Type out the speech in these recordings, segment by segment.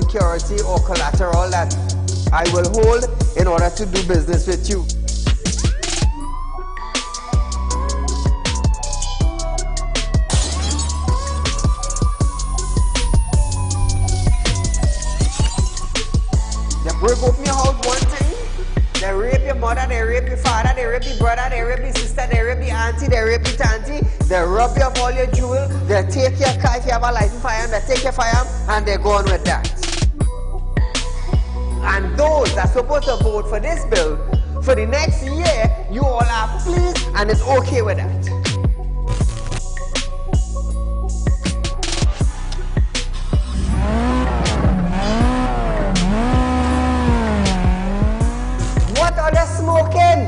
security or collateral that I will hold in order to do business with you. They break open your house one time, they rape your mother, they rape your father, they rape your brother, they rape your sister, they rape your auntie, they rape your auntie, they rob you of all your jewels, they take your car if you have a license firearm, they take your firearm and they go on with that. And those that are supposed to vote for this bill, for the next year, you all are pleased and it's okay with that. What are they smoking?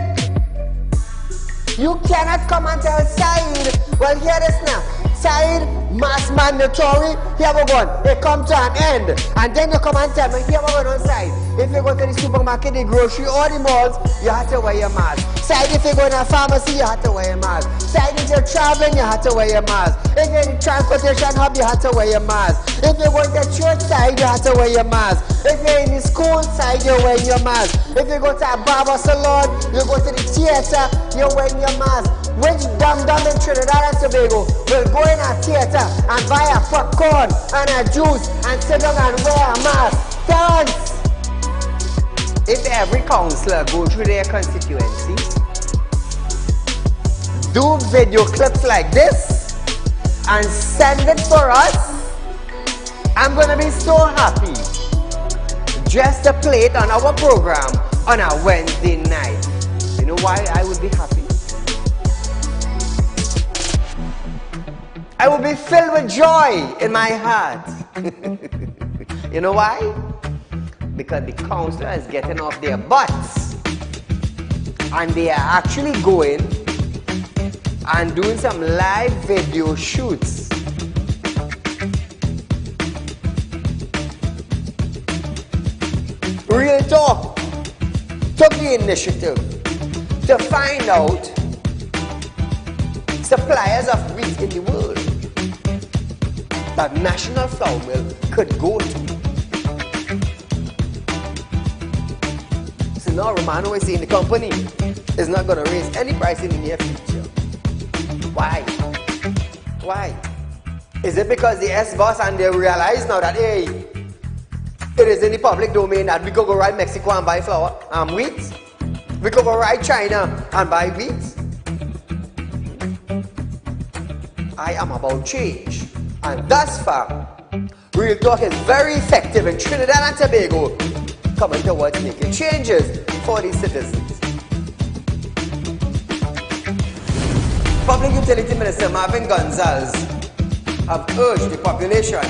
You cannot come and tell Saieed, well, hear this now. Saieed, mass mandatory, here we go. It come to an end. And then you come and tell me, here we go on side. If you go to the supermarket, the grocery, or the malls, you have to wear your mask. Saieed, if you go in a pharmacy, you have to wear your mask. Saieed, if you're traveling, you have to wear your mask. If you're in the transportation hub, you have to wear your mask. If you go to the church side, you have to wear your mask. If you're in the school side, you're wearing your mask. If you go to a barber salon, you go to the theater, you're wearing your mask. Which dum-dum in Trinidad and Tobago will go in a theater and buy a popcorn and a juice and sit down and wear a mask? Thanks! If every councillor go through their constituency, do video clips like this and send it for us, I'm gonna be so happy just to play it on our program on a Wednesday night. You know why I would be happy? I will be filled with joy in my heart. You know why? Because the councillor is getting off their butts and they are actually going and doing some live video shoots. Real Talk took the initiative to find out suppliers of wheat in the world that National Flour Mill could go to. So now Romano is saying the company is not going to raise any price in the near future. Why? Why? Is it because the S-boss and they realize now that, hey, it is in the public domain that we could go right Mexico and buy flour and wheat? We could go right China and buy wheat? I am about change. And thus far, Real Talk is very effective in Trinidad and Tobago, coming towards making changes for the citizens. Public Utility Minister Marvin Gonzalez have urged the population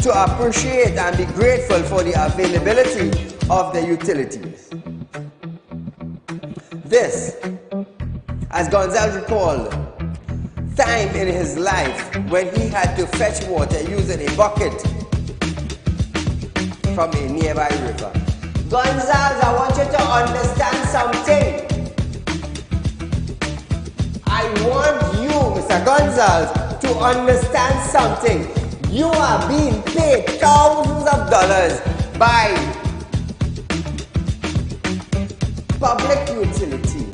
to appreciate and be grateful for the availability of the utilities. This, as Gonzalez recalled, time in his life when he had to fetch water using a bucket from a nearby river. Gonzalez, I want you to understand something. I want you, Mr. Gonzalez, to understand something. You are being paid thousands of dollars by public utility,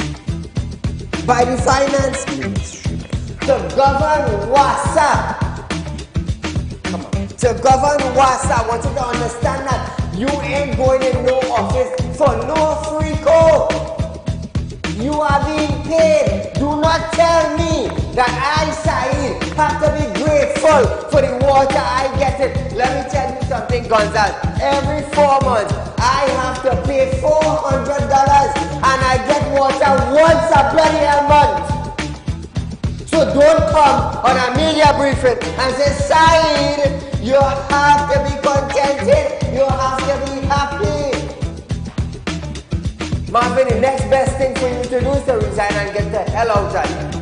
by the finance ministry, to govern WASA. Come on. To govern WASA, I want you to understand that you ain't going in no office for no free code. You are being paid. Do not tell me that I, Saieed, have to be grateful for the water I get it. Let me tell you something, Gonzalez. Every 4 months, I have to pay $400 and I get water once a bloody month. So don't come on a media briefing and say, Saieed, you have to be contented. You have to be happy. Marvin, the next best thing for you to do is to resign and get the hell out of here.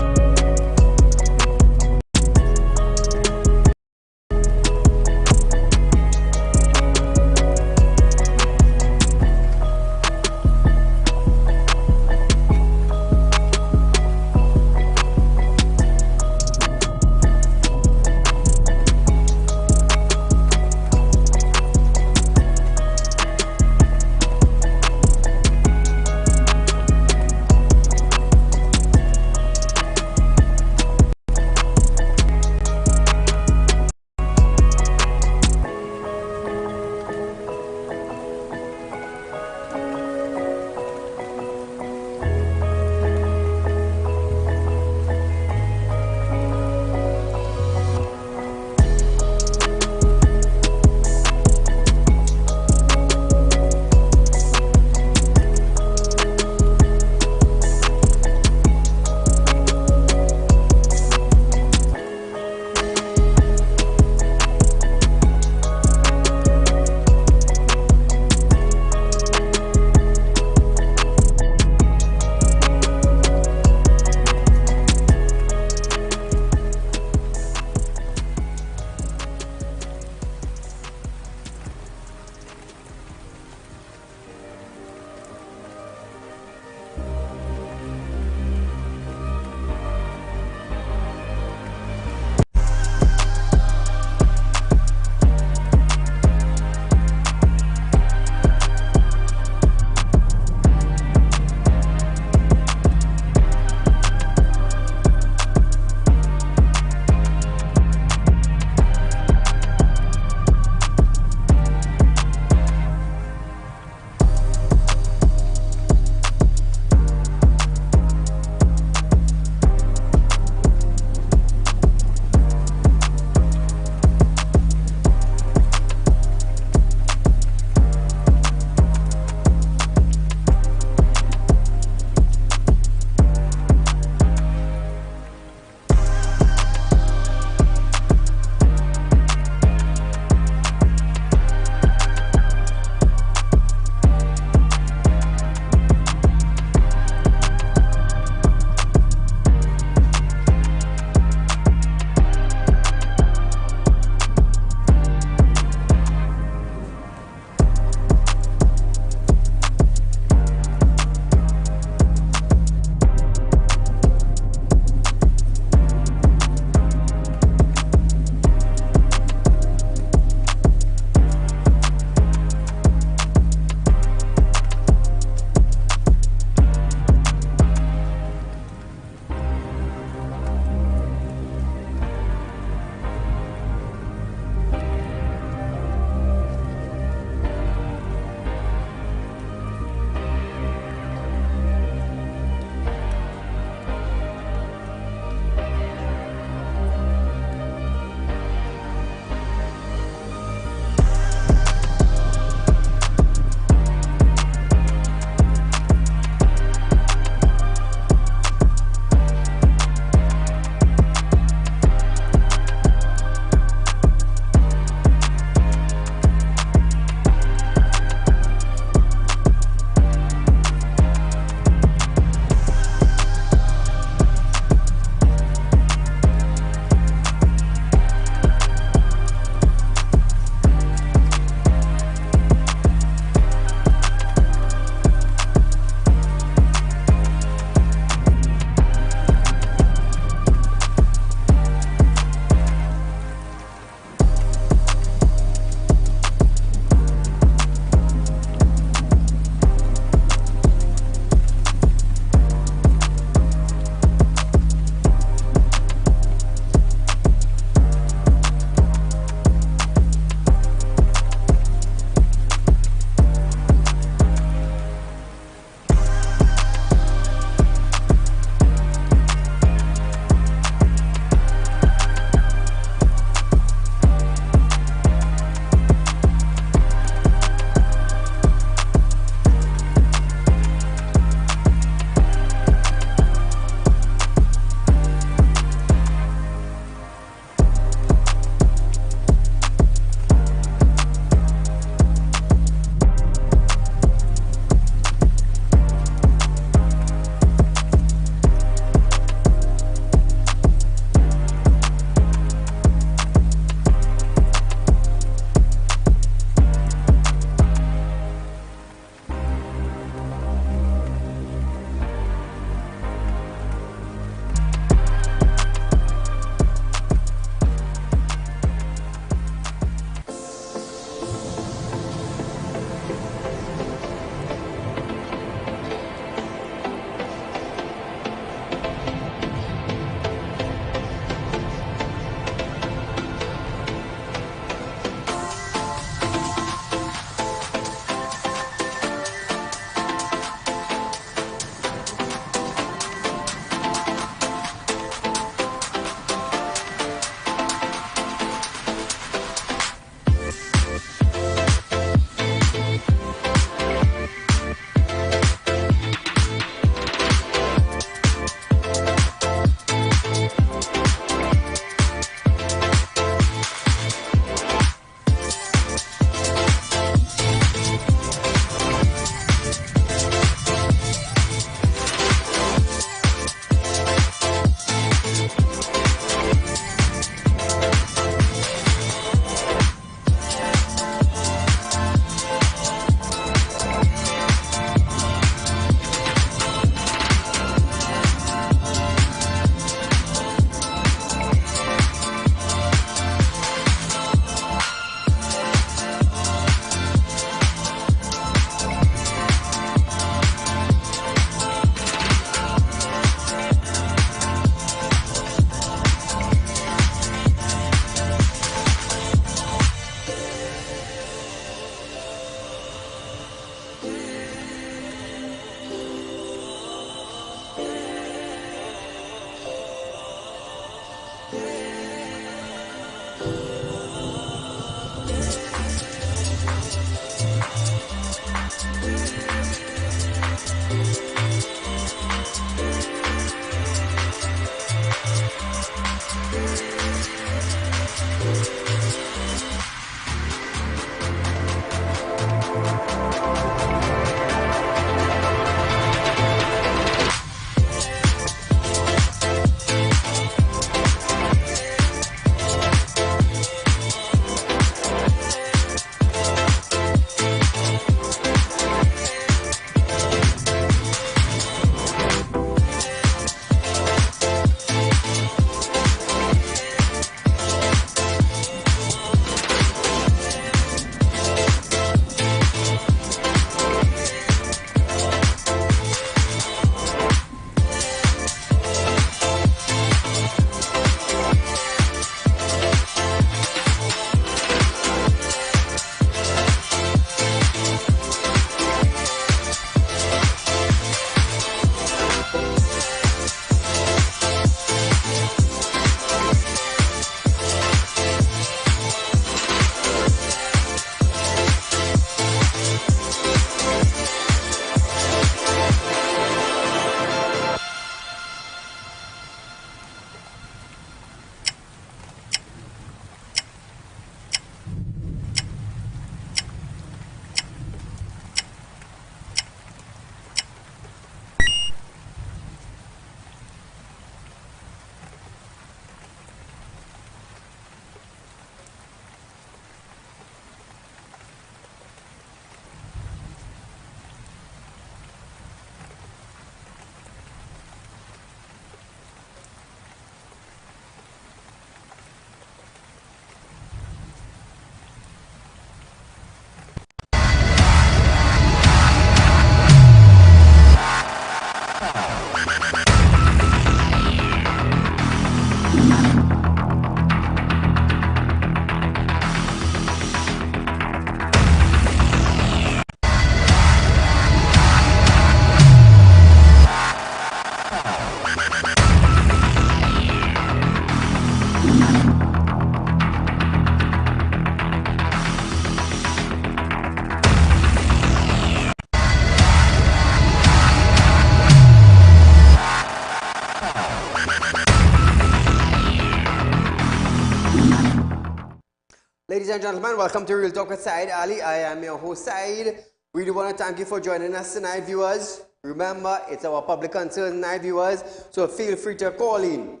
Ladies and gentlemen, welcome to Real Talk with Saieed Ali. I am your host, Saeed. We do want to thank you for joining us tonight, viewers. Remember, it's our public concern night, viewers, so feel free to call in.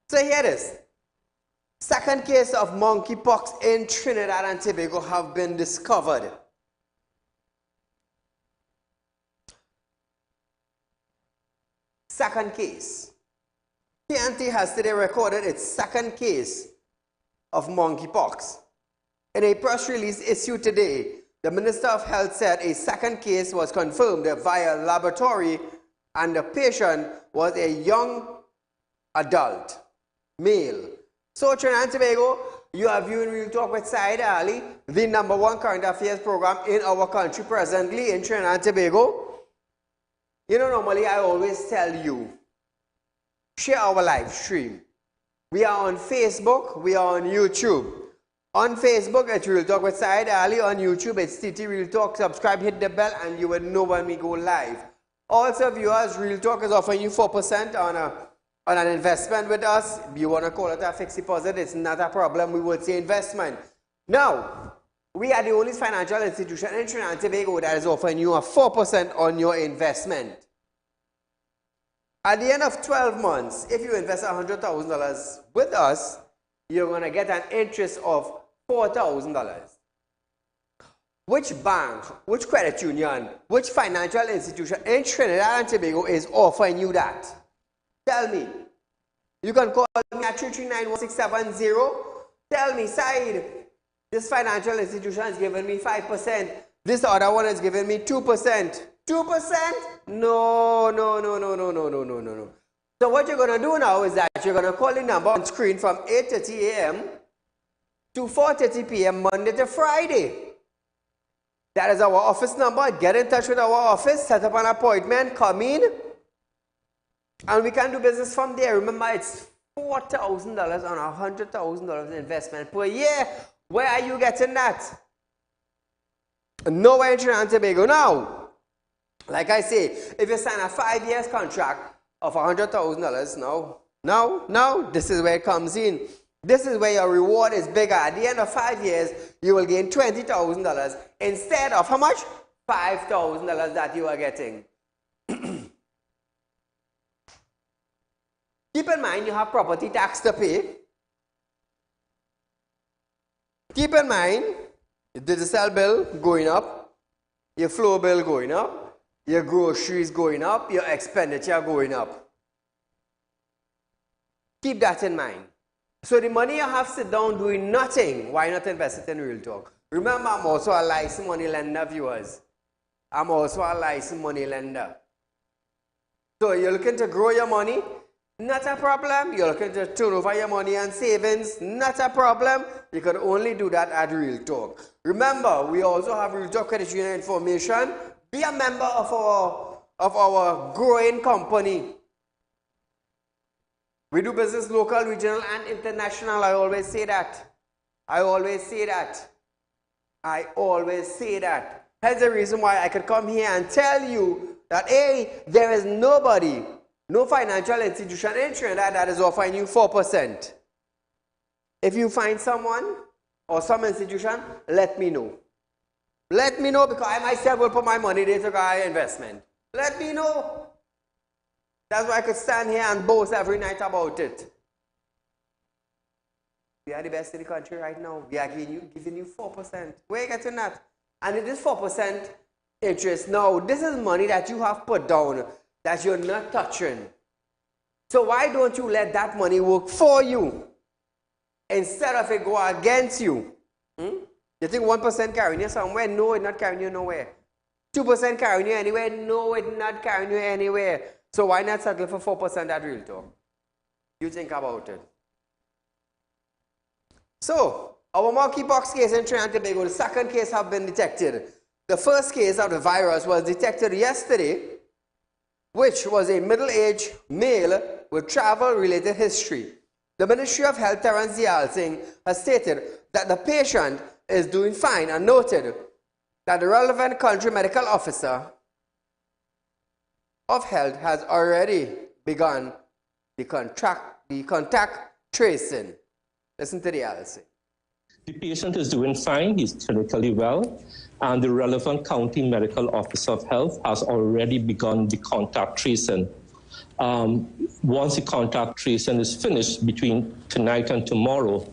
So here it is. Second case of monkeypox in Trinidad and Tobago have been discovered. Second case. TNT has today recorded its second case of monkeypox. In a press release issued today, the Minister of Health said a second case was confirmed via laboratory and the patient was a young adult, male. So Trinidad and Tobago, you are viewing Real Talk with Saieed Ali, the #1 current affairs program in our country presently in Trinidad and Tobago. You know, normally I always tell you, share our live stream. We are on Facebook, we are on YouTube. On Facebook, it's Real Talk with Saieed Ali. On YouTube, it's TT Real Talk. Subscribe, hit the bell, and you will know when we go live. Also, viewers, Real Talk is offering you 4% on an investment with us. If you want to call it a fixed deposit, it's not a problem. We would say investment. Now, we are the only financial institution in Trinidad and Tobago that is offering you a 4% on your investment. At the end of 12 months, if you invest $100,000 with us, you're going to get an interest of $4,000. Which bank, which credit union, which financial institution in Trinidad and Tobago is offering you that? Tell me. You can call me at 339-1670. Tell me, Saeed, this financial institution is giving me 5%. This other one is giving me 2%. 2%? No. So what you're going to do now is that you're going to call the number on screen from 8:30 a.m. to 4:30 p.m. Monday to Friday. That is our office number. Get in touch with our office, set up an appointment, come in, and we can do business from there. Remember, it's $4,000 on $100,000 investment per year. Where are you getting that? Nowhere in Trinidad and Tobago. Now, like I say, if you sign a 5 years contract of $100,000, now, this is where it comes in. This is where your reward is bigger. At the end of 5 years, you will gain $20,000 instead of how much? $5,000 that you are getting. Keep in mind you have property tax to pay. Keep in mind your digital bill going up, your flow bill going up, your groceries going up, your expenditure going up. Keep that in mind. So the money you have sit down doing nothing, why not invest it in Real Talk? Remember, I'm also a licensed money lender, viewers. I'm also a licensed money lender. So you're looking to grow your money? Not a problem. You're looking to turn over your money and savings? Not a problem. You can only do that at Real Talk. Remember, we also have Real Talk Credit Union information. Be a member of our growing company. We do business local, regional, and international. I always say that. That's the reason why I could come here and tell you that, hey, there is nobody, no financial institution in Trinidad that is offering you 4%. If you find someone or some institution, let me know. Let me know, because I myself will put my money there to buy investment. Let me know. That's why I could stand here and boast every night about it. We are the best in the country right now. We are giving you 4%. Where are you getting that? And it is 4% interest. Now, this is money that you have put down that you're not touching. So why don't you let that money work for you instead of it go against you? You think 1% carrying you somewhere? No, it's not carrying you nowhere. 2% carrying you anywhere? No, it's not carrying you anywhere. So why not settle for 4% at Real Talk? You think about it. So, our monkeypox case in Trinidad and Tobago, the second case have been detected. The first case of the virus was detected yesterday, which was a middle-aged male with travel-related history. The Ministry of Health, Saieed Ali, has stated that the patient is doing fine and noted that the relevant country medical officer of health has already begun the contact tracing. Listen to the LC. The patient is doing fine, he's clinically well, and the relevant county medical officer of health has already begun the contact tracing. Once the contact tracing is finished between tonight and tomorrow,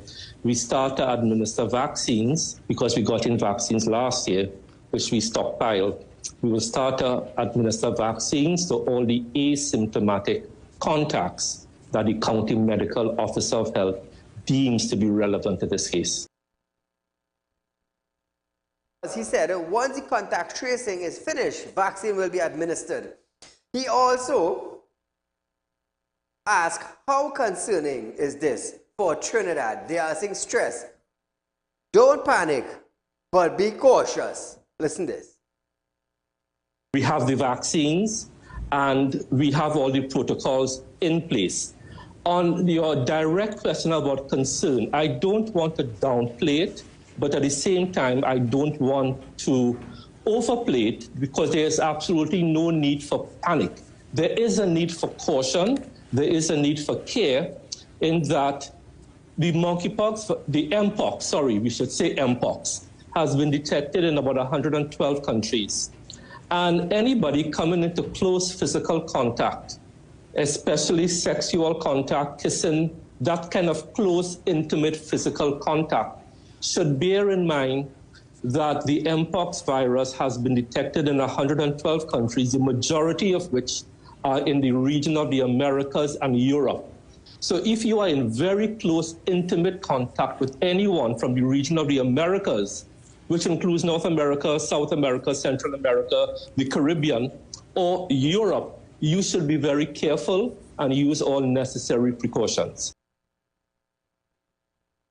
we start to administer vaccines because we got in vaccines last year, which we stockpiled. We will start to administer vaccines to all the asymptomatic contacts that the county medical officer of health deems to be relevant to this case. As he said, once the contact tracing is finished, vaccine will be administered. He also asked, how concerning is this for Trinidad? They are seeing stress. Don't panic, but be cautious. Listen to this. We have the vaccines and we have all the protocols in place. On your direct question about concern, I don't want to downplay it, but at the same time, I don't want to overplay it because there is absolutely no need for panic. There is a need for caution. There is a need for care in that the monkeypox, the Mpox, sorry, we should say Mpox, has been detected in about 112 countries. And anybody coming into close physical contact, especially sexual contact, kissing, that kind of close, intimate physical contact, should bear in mind that the Mpox virus has been detected in 112 countries, the majority of which are in the region of the Americas and Europe. So if you are in very close, intimate contact with anyone from the region of the Americas, which includes North America, South America, Central America, the Caribbean, or Europe, you should be very careful and use all necessary precautions.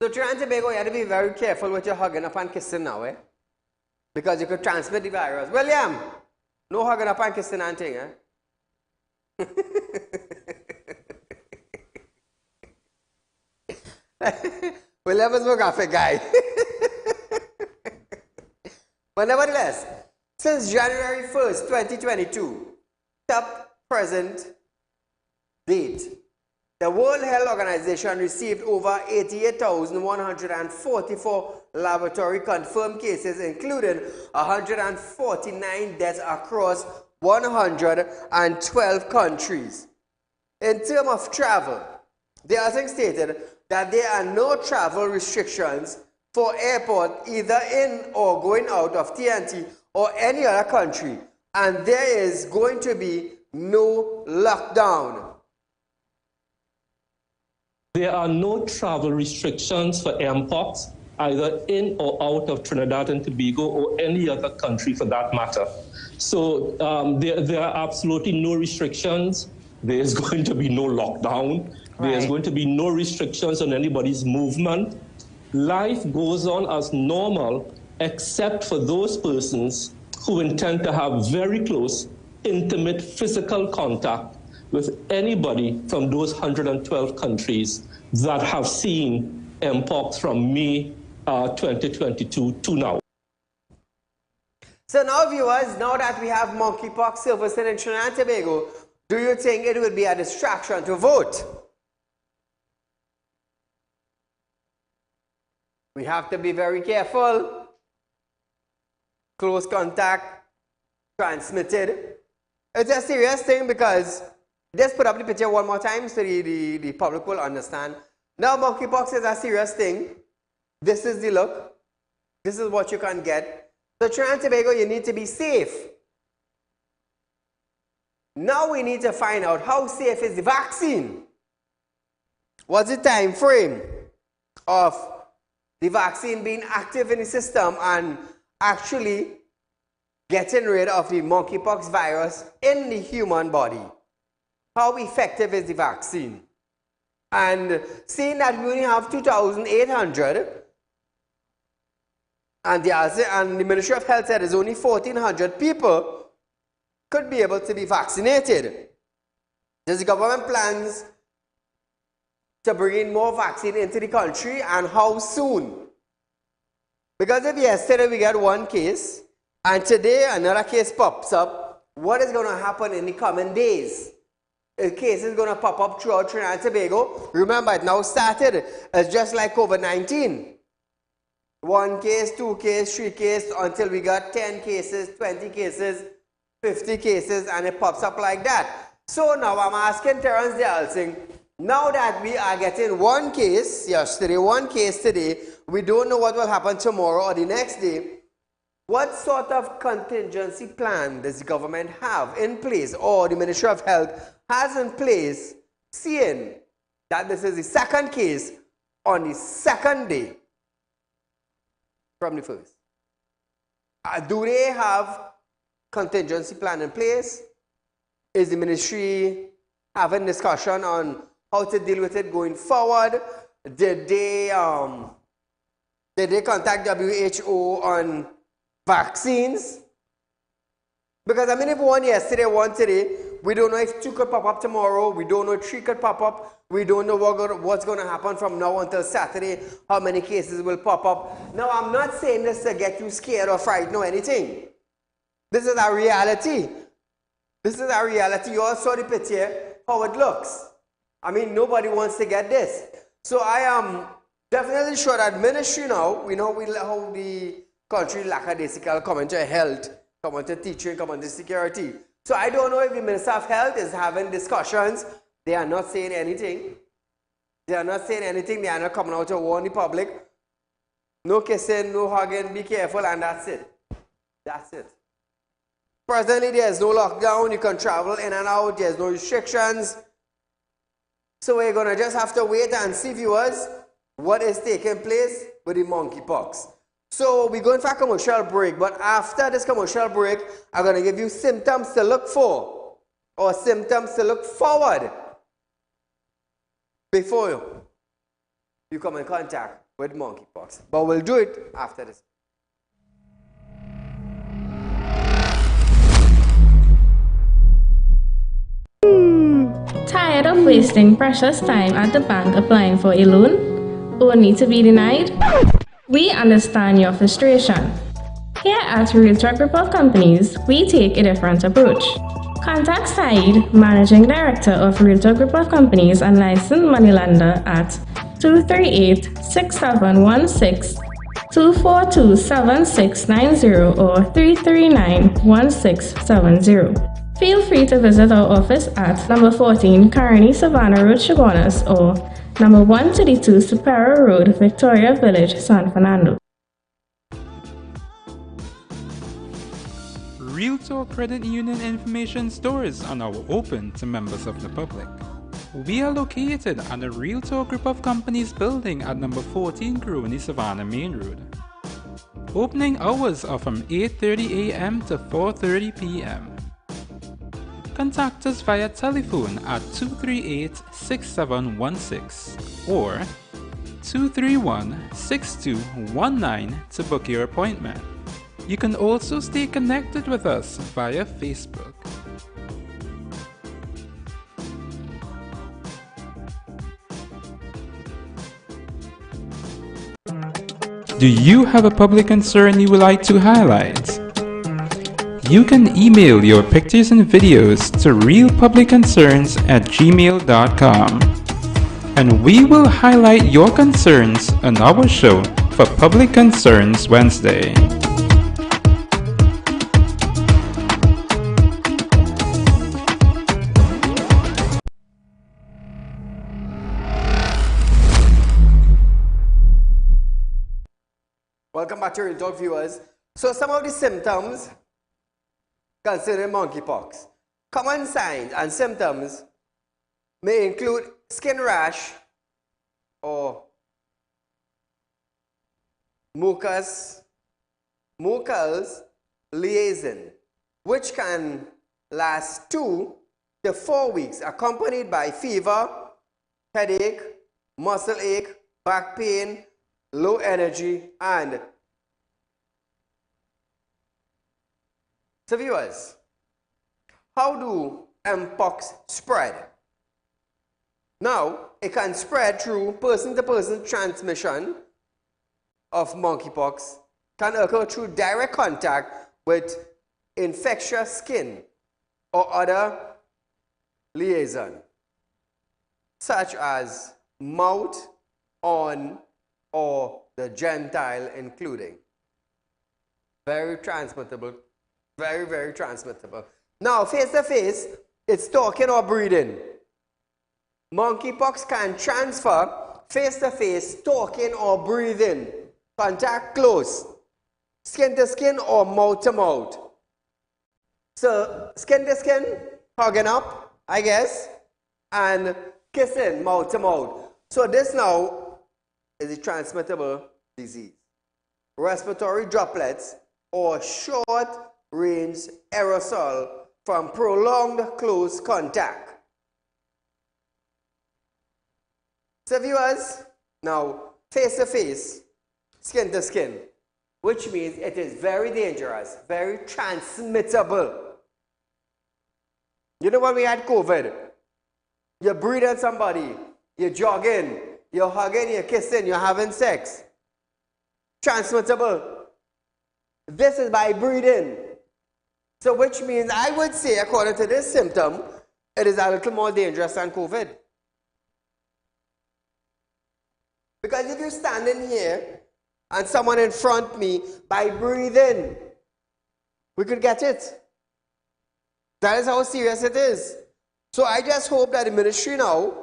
So Trinidad and Tobago, you have to be very careful with your hugging up and kissing now, eh? Because you could transmit the virus. William, no hugging up and kissing and thing, eh? William is a graphic guy. But nevertheless, since January 1st, 2022, up present date, the World Health Organization received over 88,144 laboratory confirmed cases, including 149 deaths across 112 countries. In terms of travel, the authority stated that there are no travel restrictions for airport either in or going out of TNT or any other country, and there is going to be no lockdown. There are no travel restrictions for Mpox, either in or out of Trinidad and Tobago or any other country for that matter. So there are absolutely no restrictions. There's going to be no lockdown. Right. There's going to be no restrictions on anybody's movement. Life goes on as normal, except for those persons who intend to have very close, intimate physical contact with anybody from those 112 countries that have seen Mpox from May 2022 to now. So now, viewers, now that we have monkeypox surfacing in Trinidad and Tobago, do you think it would be a distraction to vote? We have to be very careful. Close contact, transmitted. It's a serious thing because, let's put up the picture one more time so the public will understand. Now, monkeypox is a serious thing. This is the look. This is what you can get. So, Trinidad and Tobago, you need to be safe. Now we need to find out how safe is the vaccine. What's the time frame of the vaccine being active in the system and actually getting rid of the monkeypox virus in the human body? How effective is the vaccine? And seeing that we only have 2,800, and the Ministry of Health said there's only 1,400 people could be able to be vaccinated. Does the government plans to bring in more vaccine into the country, and how soon? Because if yesterday we got one case and today another case pops up, what is going to happen in the coming days? A case is going to pop up throughout Trinidad and Tobago. Remember, it now started as just like COVID-19. 1 case, 2 cases, 3 cases, until we got 10 cases, 20 cases, 50 cases, and it pops up like that. So now I'm asking Terrence Dalsing, now that we are getting 1 case yesterday, 1 case today, we don't know what will happen tomorrow or the next day, what sort of contingency plan does the government have in place, or the Ministry of Health has in place, seeing that this is the 2nd case on the 2nd day from the 1st? Do they have contingency plan in place? Is the ministry having discussion on how to deal with it going forward? Did they contact WHO on vaccines? Because I mean, if one yesterday, one today, we don't know if 2 could pop up tomorrow. We don't know if 3 could pop up. We don't know what's going to happen from now until Saturday, how many cases will pop up. Now, I'm not saying this to get you scared or frightened or anything. This is our reality. This is our reality. You all saw the picture, how it looks. I mean, nobody wants to get this. So I am definitely sure that ministry now, we know how the country lackadaisical come into health, come into teaching, come into security. So I don't know if the Minister of Health is having discussions. They are not saying anything. They are not saying anything. They are not coming out to warn the public. No kissing, no hugging, be careful, and that's it. That's it. Presently, there's no lockdown. You can travel in and out. There's no restrictions. So we're going to just have to wait and see, viewers, what is taking place with the monkeypox. So we're going for a commercial break, but after this commercial break, I'm going to give you symptoms to look for or symptoms to look forward before you come in contact with monkeypox. But we'll do it after this. Tired of wasting precious time at the bank applying for a loan, only to be denied? We understand your frustration. Here at Realtalk Group of Companies, we take a different approach. Contact Saieed, Managing Director of Realtalk Group of Companies and licensed moneylender at 238-6716, 242-7690 or 339-1670. Feel free to visit our office at number 14 Carney Savannah Road, Chaguanas, or number 132 Superior Road, Victoria Village, San Fernando. Realtalk Credit Union information stores are now open to members of the public. We are located at the Realtalk Group of Companies building at number 14 Carney Savannah Main Road. Opening hours are from 8:30 a.m. to 4:30 p.m. Contact us via telephone at 238-6716 or 231-6219 to book your appointment. You can also stay connected with us via Facebook. Do you have a public concern you would like to highlight? You can email your pictures and videos to realpublicconcerns@gmail.com, and we will highlight your concerns on our show for Public Concerns Wednesday. Welcome back to Realtalk, viewers. So some of the symptoms concerning monkeypox. Common signs and symptoms may include skin rash or mucus, mucus liaison, which can last 2 to 4 weeks, accompanied by fever, headache, muscle ache, back pain, low energy, and so viewers, how do mpox spread? Now, it can spread through person-to-person transmission of monkeypox, can occur through direct contact with infectious skin or other liaison, such as mouth, on, or the Gentile including. Very transmittable, very, very transmittable. Now, face-to-face, it's talking or breathing. Monkeypox can transfer face-to-face, talking or breathing. Contact close. Skin to skin or mouth to mouth. So, skin to skin, hugging up, I guess, and kissing mouth to mouth. So this now is a transmittable disease. Respiratory droplets or short-range aerosol from prolonged close contact. So viewers, now face-to-face, skin-to-skin, which means it is very dangerous, very transmittable. You know when we had COVID, you're breathing somebody, you're jogging, you're hugging, you're kissing, you're having sex. Transmittable. This is by breathing. So which means I would say, according to this symptom, it is a little more dangerous than COVID. Because if you're standing here and someone in front of me, by breathing, we could get it. That is how serious it is. So I just hope that the ministry now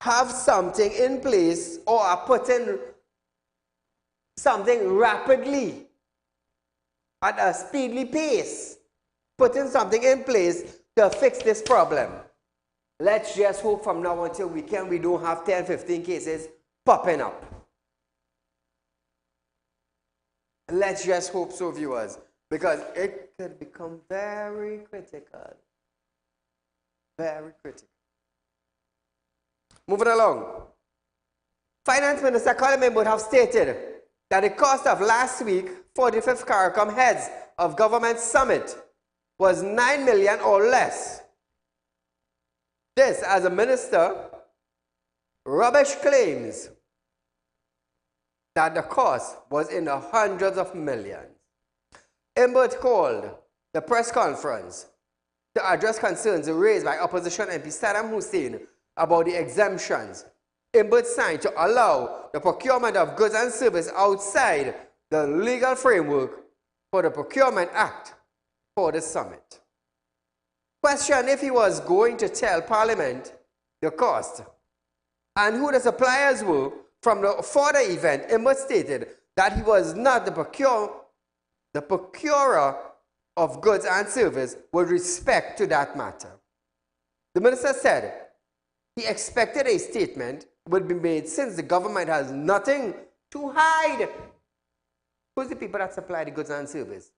have something in place or are putting something rapidly at a speedily pace, putting something in place to fix this problem. Let's just hope from now until weekend we don't have 10, 15 cases popping up. Let's just hope so, viewers, because it could become very critical. Very critical. Moving along. Finance Minister Colin would have stated that the cost of last week 45th CARICOM Heads of Government Summit was $9 million or less. This, as a minister, rubbish claims that the cost was in the hundreds of millions. Imbert called the press conference to address concerns raised by opposition MP Saddam Hussein about the exemptions Imbert signed to allow the procurement of goods and services outside the legal framework for the Procurement Act for the summit. Question if he was going to tell Parliament the cost and who the suppliers were for the event. Imbert stated that he was not the procurer of goods and services with respect to that matter. The minister said he expected a statement would be made since the government has nothing to hide. Who's the people that supply the goods and services?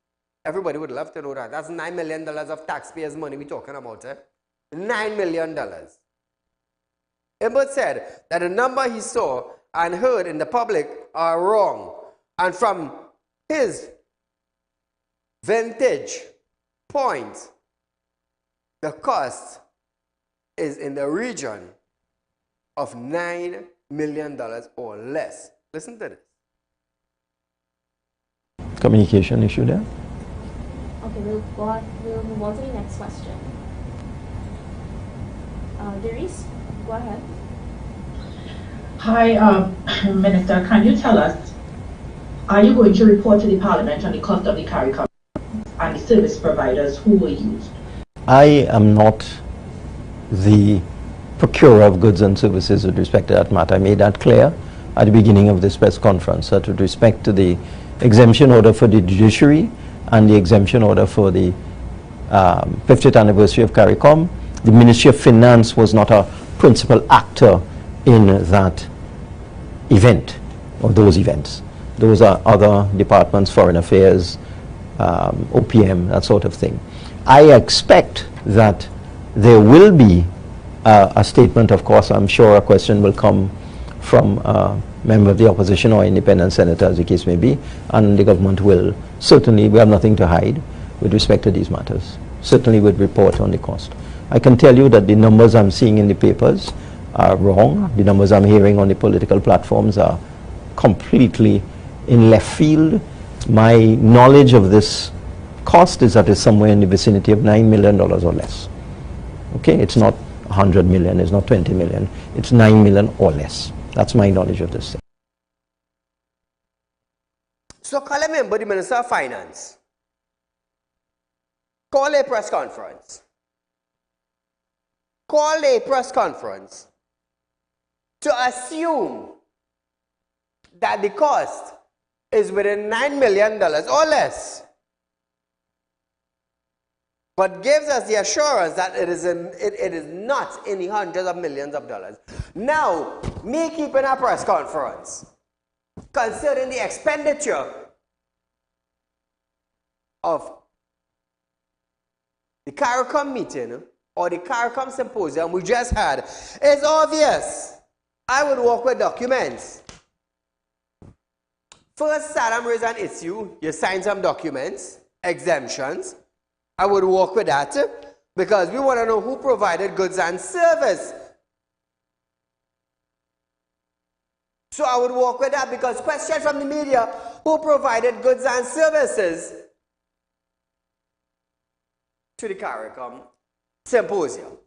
Everybody would love to know that. That's $9 million of taxpayers' money we're talking about. $9 million. Imbert said that the number he saw and heard in the public are wrong. And from his vantage point, the cost is in the region of $9 million or less. Listen to this. Communication issue there. Okay, we'll move on to the next question. Darius, go ahead. Hi, Minister, can you tell us, are you going to report to the Parliament on the cost of the CARICOM and the service providers who were used? I am not the procurer of goods and services with respect to that matter. I made that clear at the beginning of this press conference, that with respect to the exemption order for the judiciary and the exemption order for the 50th anniversary of CARICOM, the Ministry of Finance was not a principal actor in that event or those events. Those are other departments, Foreign Affairs, OPM, that sort of thing. I expect that there will be a statement. Of course, I'm sure a question will come from a member of the opposition or independent senator, as the case may be, and the government will certainly, we have nothing to hide with respect to these matters, certainly would report on the cost. I can tell you that the numbers I'm seeing in the papers are wrong. The numbers I'm hearing on the political platforms are completely in left field. My knowledge of this cost is that it's somewhere in the vicinity of $9 million or less. Okay, it's not 100 million, it's not 20 million, it's 9 million or less. That's my knowledge of this thing. So call a member, the Minister of Finance. Call a press conference. Call a press conference to assume that the cost is within $9 million or less, but gives us the assurance that it is not in the hundreds of millions of dollars. Now, me keeping a press conference concerning the expenditure of the CARICOM meeting or the CARICOM symposium we just had, it's obvious. I would work with documents. First, Saddam raised an issue. You signed some documents, exemptions. I would work with that because we want to know who provided goods and service. So I would work with that because question from the media, who provided goods and services to the CARICOM symposium?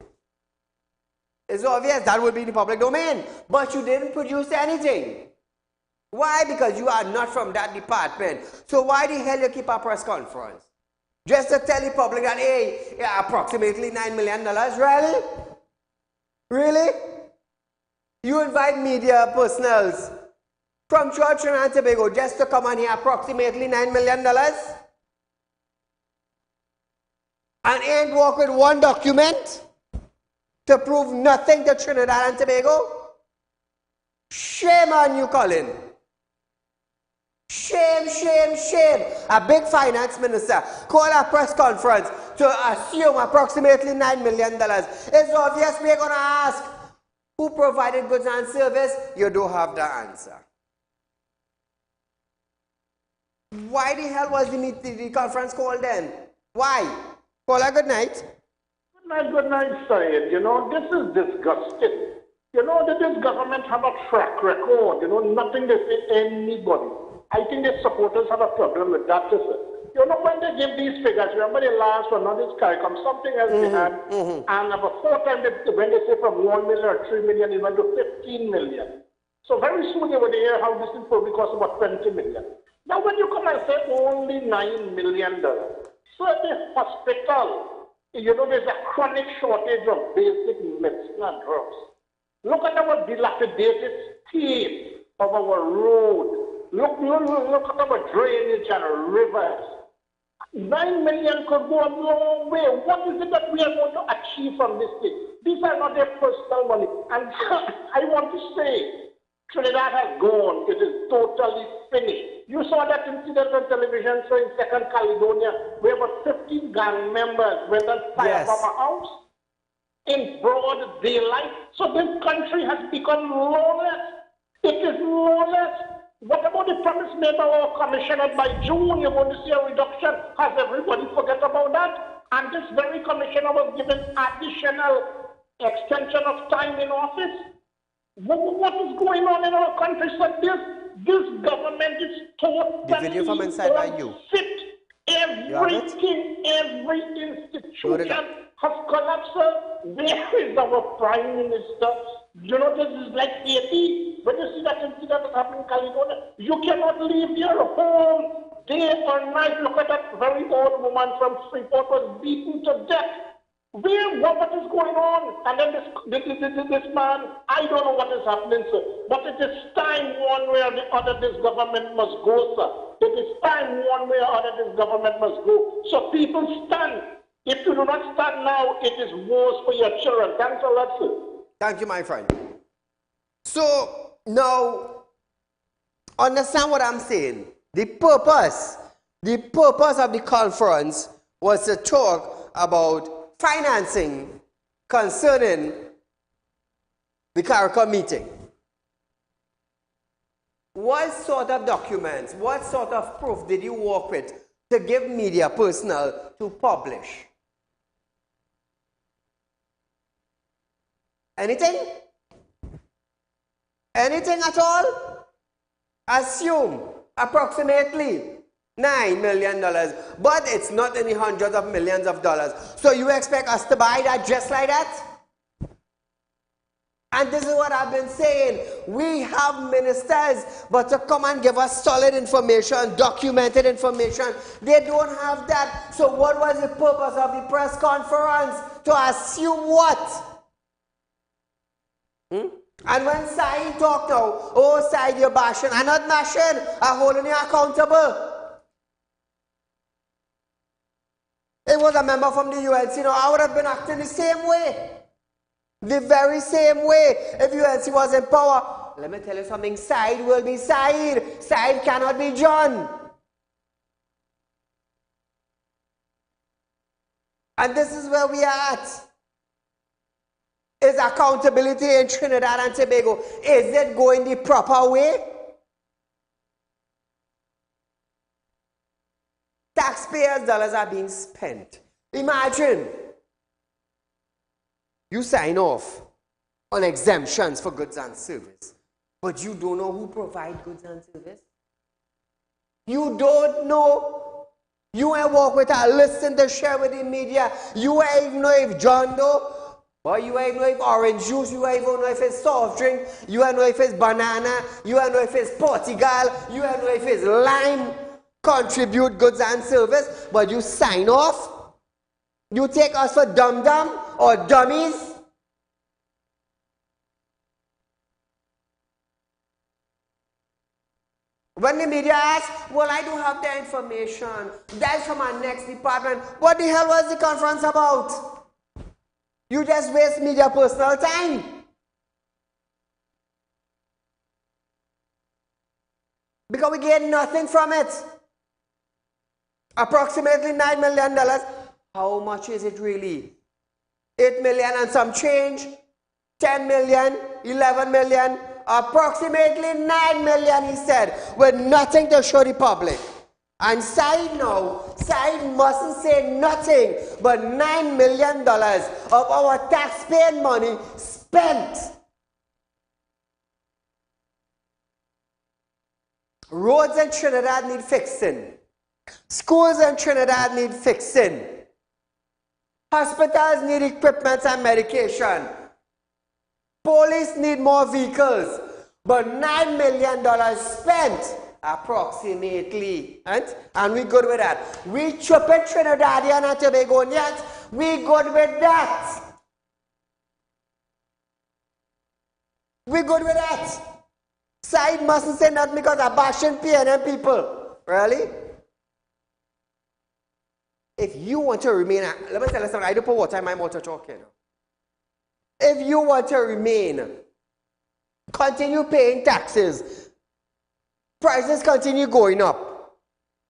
It's obvious that would be in the public domain, but you didn't produce anything. Why? Because you are not from that department. So why the hell you keep a press conference? Just to tell the public that, hey, approximately $9 million, really? Really? You invite media personnel from Trinidad and Tobago just to come on here approximately $9 million? And ain't work with one document to prove nothing to Trinidad and Tobago? Shame on you, Colin. Shame, shame, shame. A big finance minister call a press conference to assume approximately $9 million. It's obvious we're going to ask who provided goods and service. You don't have the answer. Why the hell was the conference called then? Why? Call a good night. Good night, Saieed. You know, this is disgusting. You know, that this government have a track record. You know, nothing they say anybody. I think the supporters have a problem with that. You know, when they give these figures, remember the last one, not this CARICOM, something else they had, and about 4 times when they say from 1 million or 3 million, it went to 15 million. So very soon you will hear how this will probably cost about 20 million. Now when you come and say only $9 million, so at the hospital, you know, there's a chronic shortage of basic medicine and drugs. Look at our dilapidated state of our road. Look at our drainage and rivers. 9 million could go a long way. What is it that we are going to achieve from this thing? These are not their personal money. And I want to say, Trinidad has gone. It is totally finished. You saw that incident on television, so in Second Caledonia, where about 15 gang members went on fire from a house in broad daylight. So this country has become lawless. It is lawless. What about the promise made by our commissioner by June? You're going to see a reduction. Has everybody forget about that? And this very commissioner was given additional extension of time in office. What is going on in our country? So this government is totally the video from inside by you. Fit. Everything, every institution has collapsed. Where is our prime minister? You know, this is like Haiti. When you see that incident that happened in Caledonia, you cannot leave your home day or night. Look at that very old woman from Freeport was beaten to death. What is going on? And then this man, I don't know what is happening, sir. But it is time one way or the other this government must go, sir. It is time one way or other this government must go. So people stand. If you do not stand now, it is worse for your children. Thanks a lot, sir. Thank you, my friend. So, now, understand what I'm saying. The purpose of the conference was to talk about financing concerning the CARICOM meeting. What sort of documents, what sort of proof did you work with to give media personnel to publish? Anything? Anything at all? Assume approximately $9 million, but it's not in the hundreds of millions of dollars. So you expect us to buy that just like that? And this is what I've been saying. We have ministers, but to come and give us solid information, documented information, they don't have that. So what was the purpose of the press conference? To assume what? And when Saieed talked now, oh Saieed, you're bashing. I'm not bashing. I'm holding you accountable. It was a member from the UNC. I would have been acting the same way. The very same way. If UNC was in power, let me tell you something. Saieed will be Saieed. Saieed cannot be John. And this is where we are at. Is accountability in Trinidad and Tobago, is it going the proper way? Taxpayers' dollars are being spent. Imagine you sign off on exemptions for goods and service, but you don't know who provide goods and service. You don't know. You ain't walk with a listen to share with the media. You ain't even know if John Doe. Well, you ain't know if orange juice, you ain't know if it's soft drink, you ain't know if it's banana, you ain't know if it's Portugal, you ain't know if it's lime, contribute goods and service, but you sign off. You take us for dum-dum or dummies. When the media asks, well, I don't have the information, that's from our next department. What the hell was the conference about? You just waste media personal time. Because we get nothing from it. Approximately $9 million. How much is it really? 8 million and some change? 10 million? 11 million? Approximately 9 million, he said, with nothing to show the public. And Saieed now, Saieed mustn't say nothing but $9 million of our taxpayer money spent. Roads in Trinidad need fixing. Schools in Trinidad need fixing. Hospitals need equipment and medication. Police need more vehicles. But $9 million spent. Approximately, and we good with that. We tripping Trinidadian and Tobagonians, we good with that. We good with that. Saieed mustn't say nothing because I'm bashing PNM people. Really? If you want to remain, let me tell you something, I don't put water in my mouth to talk here. If you want to remain, continue paying taxes, prices continue going up,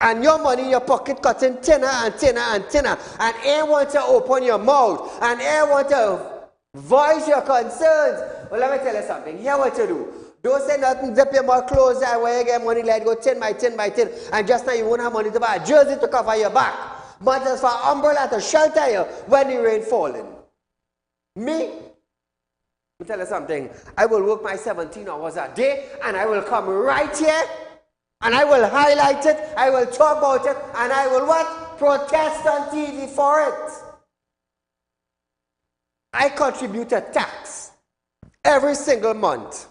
and your money in your pocket cutting thinner and thinner and thinner, and ain't want to open your mouth, and ain't want to voice your concerns. Well, let me tell you something. Here what to do. Don't say nothing, zip your mouth closed there where you get money, let it go 10 by 10 by 10, and just now you won't have money to buy a jersey to cover your back, but as for umbrella to shelter you when the rain falling. Me? Let me tell you something. I will work my 17 hours a day, and I will come right here, and I will highlight it, I will talk about it, and I will what? Protest on TV for it. I contribute a tax every single month.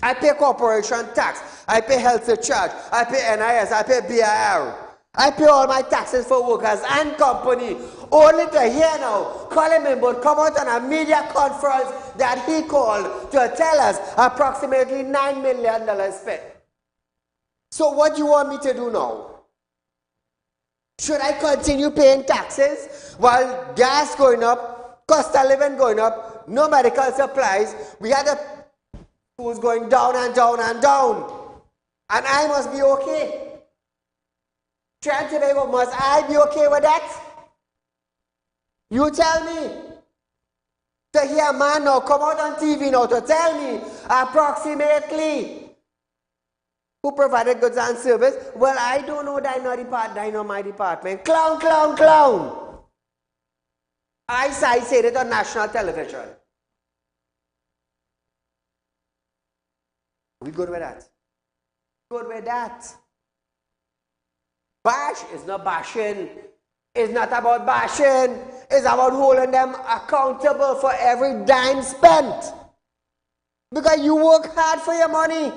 I pay corporation tax, I pay health charge, I pay NIS, I pay BIR. I pay all my taxes for workers and company. Only to hear now, Colin Mimbo come out on a media conference that he called to tell us approximately $9 million spent. So what do you want me to do now? Should I continue paying taxes while gas going up, cost of living going up, no medical supplies, we had the schools going down and down and down, and I must be okay? Tobago, must I be okay with that? You tell me. To hear a man now come out on TV now to tell me approximately who provided goods and service. Well, I don't know that I know my department. Clown, clown, clown. I said it on national television. We good with that? Good with that. Bash is not bashing. It's not about bashing. It's about holding them accountable for every dime spent. Because you work hard for your money.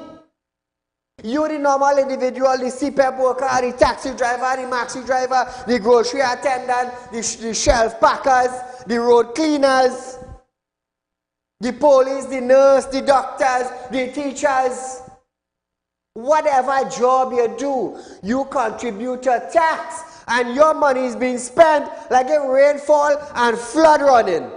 You, the normal individual, the CPEP worker, the taxi driver, the maxi driver, the grocery attendant, the shelf packers, the road cleaners, the police, the nurse, the doctors, the teachers. Whatever job you do, you contribute to tax. And your money is being spent like a rainfall and flood running.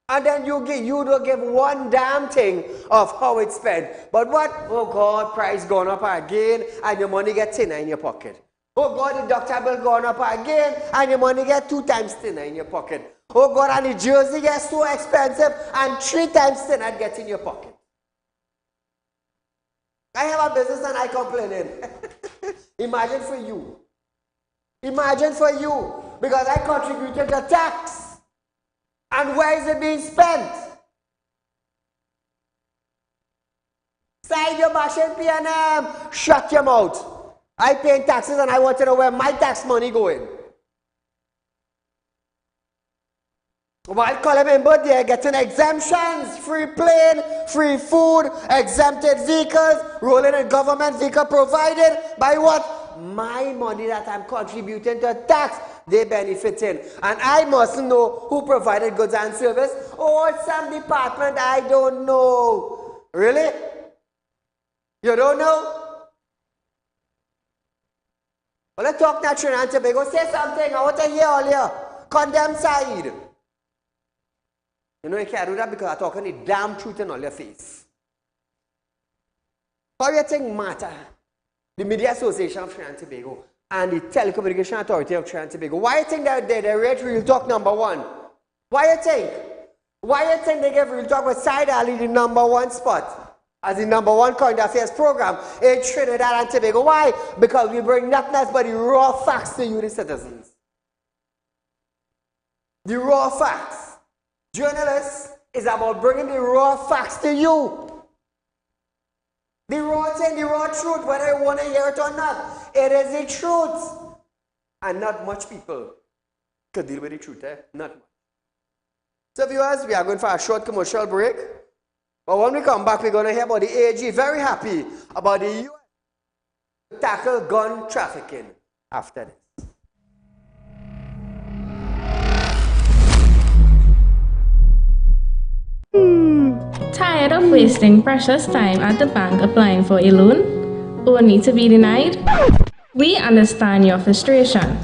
And then you don't give one damn thing of how it's spent. But what? Oh God, price gone up again and your money gets thinner in your pocket. Oh God, the doctor bill gone up again and your money gets 2 times thinner in your pocket. Oh God, and the jersey gets so expensive and 3 times thinner it gets in your pocket. I have a business and I complaining. Imagine for you. Imagine for you, because I contributed to tax. And where is it being spent? Side your bashing PNM, shut your mouth. I pay taxes and I want to know where my tax money going. While calling birthday, getting exemptions, free plane, free food, exempted vehicles, rolling in government vehicle provided by what? My money that I'm contributing to tax, they benefiting. And I must know who provided goods and service. Oh, it's some department I don't know. Really? You don't know? Well, let's talk now, Trinidad and Tobago. Say something. I want to hear all you. Condemn Saieed. You know you can't do that because I'm talking the damn truth in all your face. How you think matter? The Media Association of Trinidad and Tobago and the Telecommunication Authority of Trinidad and Tobago. Why you think they rate Real Talk #1? Why you think? Why you think they give Real Talk with Saieed Ali the #1 spot as the #1 current affairs program in Trinidad and Tobago? Why? Because we bring nothing else but the raw facts to you, the citizens. The raw facts. Journalists is about bringing the raw facts to you. The raw thing, the raw truth, whether you want to hear it or not. It is the truth. And not much people could deal with the truth, eh? Not much. So viewers, we are going for a short commercial break. But when we come back, we're going to hear about the AG. Very happy about the US to tackle gun trafficking after this. Tired of wasting precious time at the bank applying for a loan, only to be denied? We understand your frustration.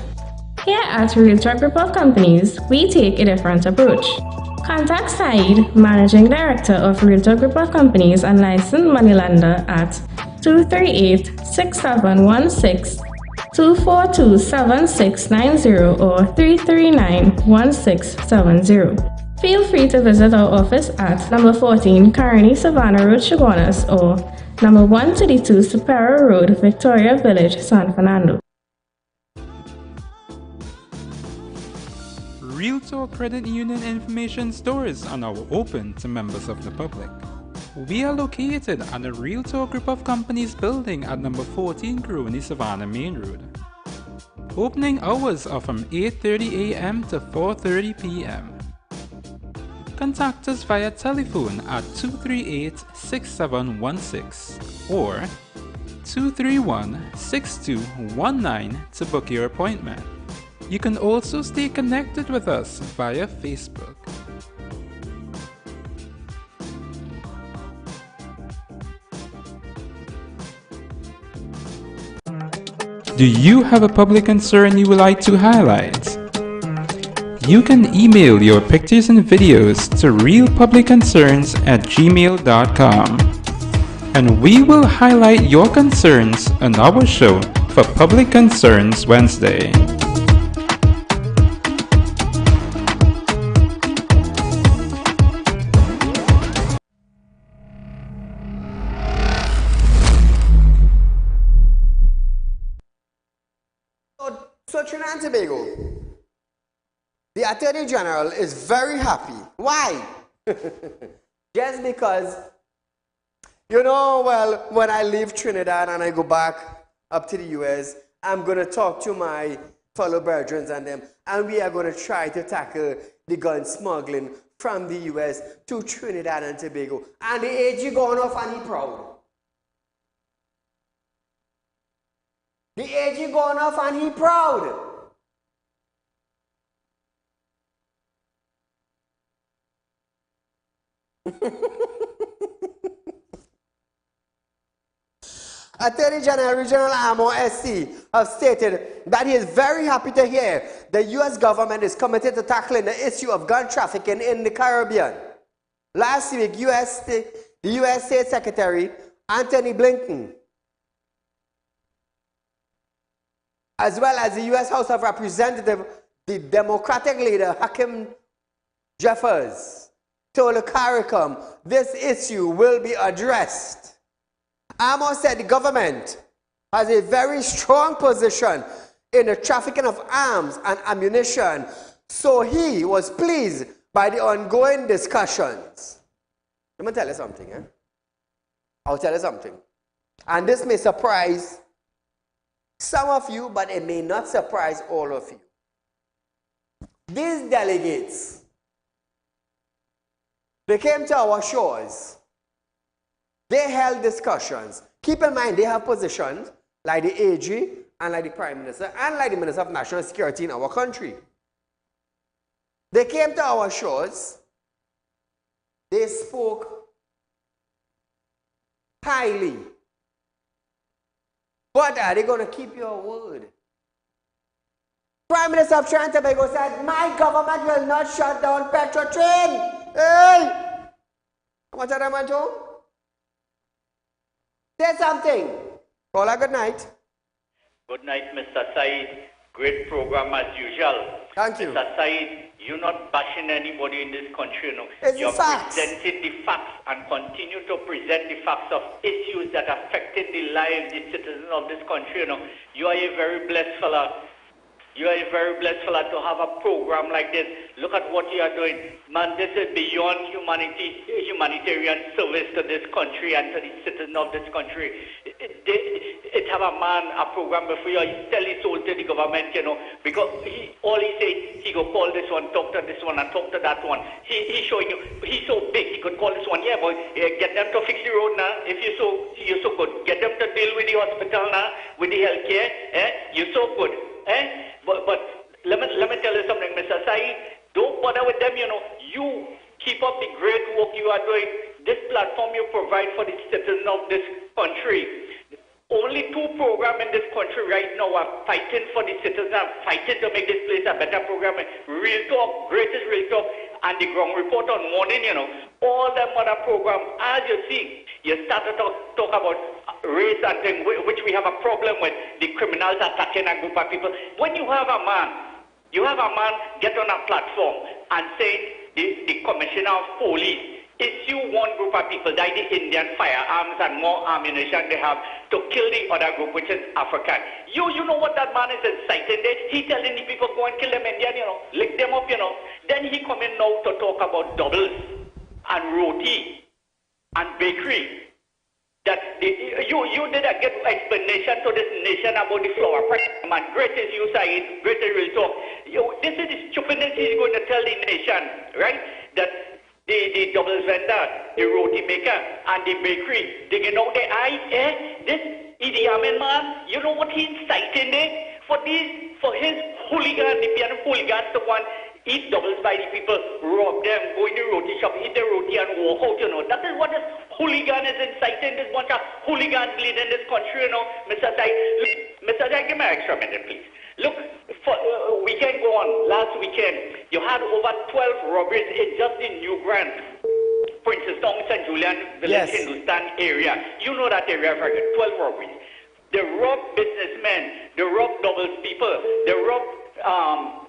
Here at Real Talk Group of Companies, we take a different approach. Contact Saieed, Managing Director of Real Talk Group of Companies and licensed moneylender at 238-6716, 242-7690 or 339-1670. Feel free to visit our office at number 14 Carney Savannah Road, Chaguanas, or number 132 Superior Road, Victoria Village, San Fernando. Real Talk Credit Union information stores are now open to members of the public. We are located at the Real Talk Group of Companies building at number 14 Crony Savannah Main Road. Opening hours are from 8:30 a.m. to 4:30 p.m. Contact us via telephone at 238-6716 or 231-6219 to book your appointment. You can also stay connected with us via Facebook. Do you have a public concern you would like to highlight? You can email your pictures and videos to realpublicconcerns@gmail.com, and we will highlight your concerns on our show for Public Concerns Wednesday. So Trinidad and Tobago, the Attorney General is very happy. Why? Just because, you know, well, when I leave Trinidad and I go back up to the US, I'm going to talk to my fellow brethren and them, and we are going to try to tackle the gun smuggling from the U.S. to Trinidad and Tobago. And the AG going off and he proud. The AG going off and he proud. Attorney General Regional Amo SC have stated that he is very happy to hear the U.S. government is committed to tackling the issue of gun trafficking in the Caribbean. Last week, the U.S. State Secretary Anthony Blinken, as well as the U.S. House of Representatives, the Democratic leader Hakeem Jeffers, told the CARICOM this issue will be addressed. Amos said the government has a very strong position in the trafficking of arms and ammunition, so he was pleased by the ongoing discussions. Let me tell you something. I'll tell you something. And this may surprise some of you, but it may not surprise all of you. These delegates, they came to our shores. They held discussions. Keep in mind, they have positions like the AG and like the Prime Minister and like the Minister of National Security in our country. They came to our shores. They spoke highly. But are they going to keep your word? Prime Minister of Trinidad and Tobago said, my government will not shut down Petro train. Hey! How much are they, Manjo? Say something. Paula, good night. Good night, Mr. Saeed. Great program as usual. Thank you. Mr. Saeed, you're not bashing anybody in this country, you know. It's you're facts. presenting the facts and continue to present the facts of issues that affected the lives, the citizens of this country, you know. You are a very blessed fella. You are a very blessed fella to have a program like this. Look at what you are doing. Man, this is beyond humanitarian service to this country and to the citizens of this country. It have a man, a program before you, he sell his soul to the government, you know, because all he says, he go call this one, talk to this one, and talk to that one. He's showing you, he's so big, he could call this one, yeah, boy, get them to fix the road now, if you're so good. Get them to deal with the hospital now, with the healthcare, you're so good, But let me tell you something, Mr. Saeed, don't bother with them, you know. You keep up the great work you are doing. This platform you provide for the citizens of this country. Only 2 programs in this country right now are fighting for the citizens, are fighting to make this place a better program. Real Talk, Greatest Real Talk, and the Ground Report on Morning, you know. All them other programs, as you see, you start to talk about race and things, which we have a problem with, the criminals attacking a group of people. When you have a man get on a platform and say the commissioner of police issue one group of people, like the Indian firearms and more ammunition they have to kill the other group, which is African. You know what that man is inciting there? He telling the people go and kill them Indian, you know, lick them up, you know. Then he come in now to talk about doubles and roti and bakery. That you did a good explanation to this nation about the flower price. Man, great as you say, great as Real Talk. This is the stupidness he's going to tell the nation, right? That the doubles vendor, the roti maker, and the bakery, they get out their eye, this Idi Amin man, you know what he's inciting there? For his hooligan, the piano hooligans to go and eat doubles by the people, rob them, go in the roti shop, eat the roti and walk out, you know. That is what this hooligan is inciting, this bunch of hooligans leading this country, you know. Mr. Sai, give me an extra minute, please. Look, weekend go on, last weekend, you had over 12 robberies in just in New Grand, Princess Tong, St. Julian Village, yes. Hindustan area. You know that area very good, 12 robberies. They rob businessmen, they rob doubles people, they rob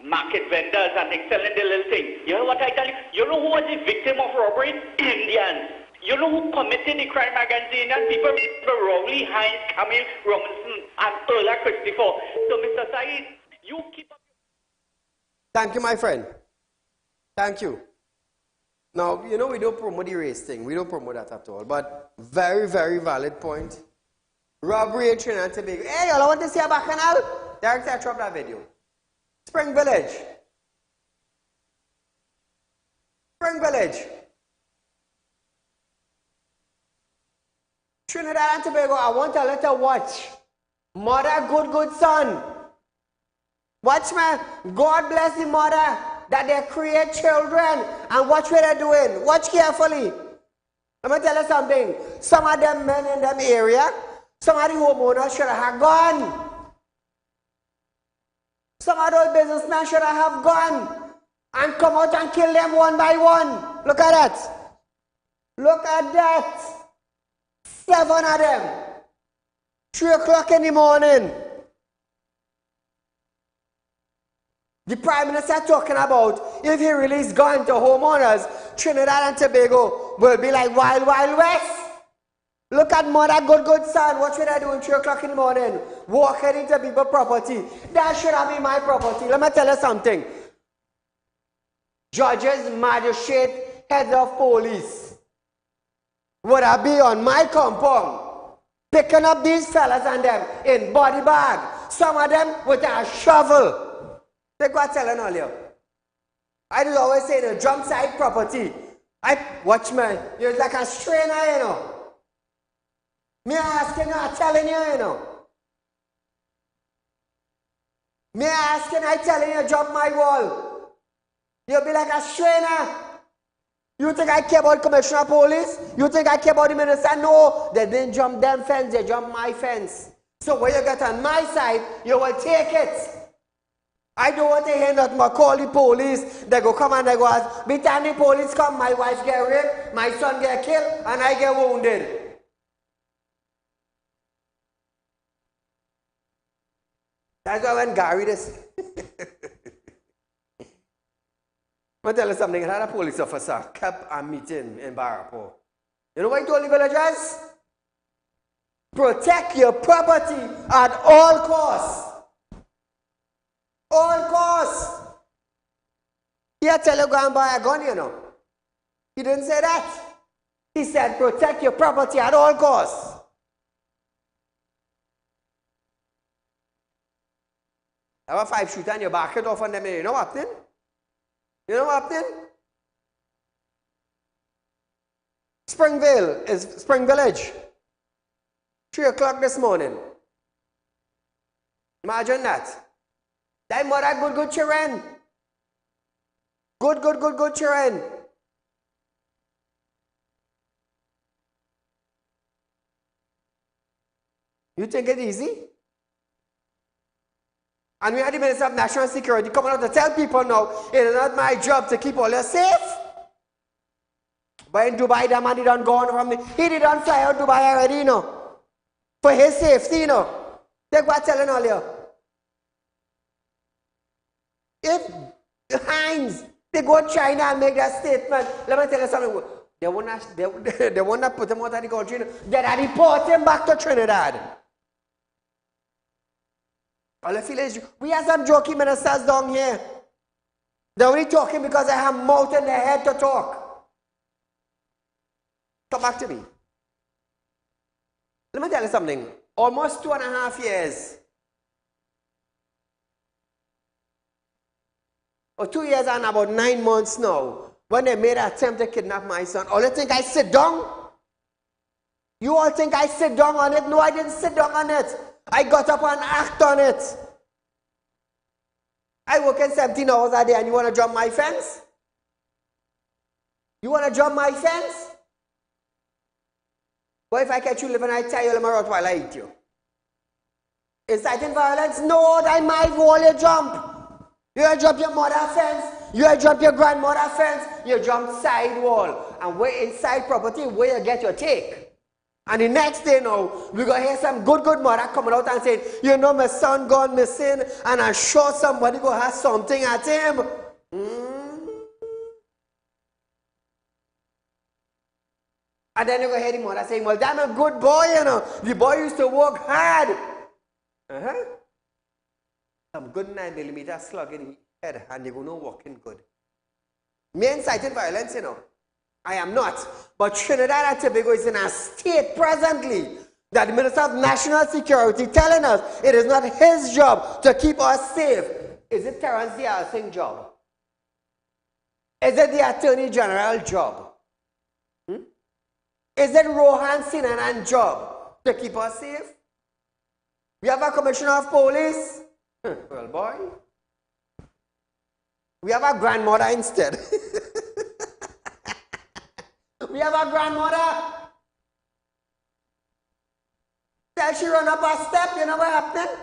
market vendors and they selling the little thing. You know what I tell you? You know who was the victim of robbery? Indians. You know who committed the crime against the Indian people? Rowley, Hines, Camille Robinson, and Erla Christopher. So, Mr. Saeed, you keep up. Thank you, my friend. Thank you. Now, you know, we don't promote the race thing. We don't promote that at all. But very, very valid point. Robbery in Trinidad and Tobago. Hey, y'all want to see a bacchanal? Director, drop that video. Spring Village. Spring Village. Trinidad and Tobago, I want a little watch. Mother, good son. Watch me. God bless the mother that they create children and watch what they're doing. Watch carefully. Let me tell you something. Some of them men in them area, some of the homeowners should have gone. Some of those businessmen should have gone and come out and kill them one by one. Look at that. Look at that. 7 of them. 3 o'clock in the morning. The Prime Minister talking about if he release gun to homeowners, Trinidad and Tobago will be like Wild Wild West. Look at mother, good son. What should I do at 3 o'clock in the morning? Walking into people's property. That should have been my property. Let me tell you something. Judges, magistrate, heads of police would have been on my compound, picking up these fellas and them in body bag. Some of them with a shovel. Take what I'm telling all you. I do always say the jump side property. Watch me. You're like a strainer, you know. Me asking, I'm telling you, you know. Me asking, I'm telling you, jump my wall. You'll be like a strainer. You think I care about Commissioner of Police? You think I care about the minister? No, they didn't jump them fence, they jumped my fence. So when you get on my side, you will take it. I don't want to hear nothing but call the police. They go come and they go ask, by the time the police come, my wife get raped, my son get killed, and I get wounded. That's why when Gary this. I'm going to tell you something. Another police officer kept a meeting in Barapo. You know what he told the villagers? Protect your property at all costs. All costs. He had tell you go and buy a gun, you know. He didn't say that. He said protect your property at all costs. I have a 5-shooter and you back it off on them. You know what happening? You know what happening? Spring Village. 3 o'clock this morning. Imagine that. That mother good children. Good children. You think it's easy? And we are the Minister of National Security coming out to tell people now, it is not my job to keep all you safe. But in Dubai, the man didn't go on from me. He didn't fly out Dubai already, you know. For his safety, you know. Take what I'm telling all you. If Heinz, they go to China and make that statement, let me tell you something. They won't put him out of the country. They are deport him back to Trinidad. All I feel is, we have some jokey ministers down here. They're only talking because they have mouth in their head to talk. Come back to me. Let me tell you something. Almost 2.5 years. Or 2 years and about 9 months now, when they made an attempt to kidnap my son. All you think I sit down? You all think I sit down on it? No, I didn't sit down on it. I got up and act on it. I work in 17 hours a day and you want to jump my fence? You want to jump my fence? But if I catch you living, I tie you in my route while I eat you. Inciting violence? No, that my wall you jump. You jump your mother fence, you jump your grandmother fence, you jump side wall. And we're inside property where you get your take. And the next day now, we're going to hear some good mother coming out and saying, you know, my son gone missing and I'm sure somebody going to have something at him. And then you're going to hear the mother saying, well, that's a good boy, you know. The boy used to work hard. Some good 9mm slug in his head and they're going to walking good. Me inciting violence, you know. I am not. But Trinidad and Tobago is in a state presently that the Minister of National Security telling us it is not his job to keep us safe. Is it Terence Dialsing's job? Is it the Attorney General's job? Is it Rohan Sinanan's job to keep us safe? We have a Commissioner of Police. Well, boy. We have a grandmother instead. We have a grandmother. Tell she run up a step, you know what happened?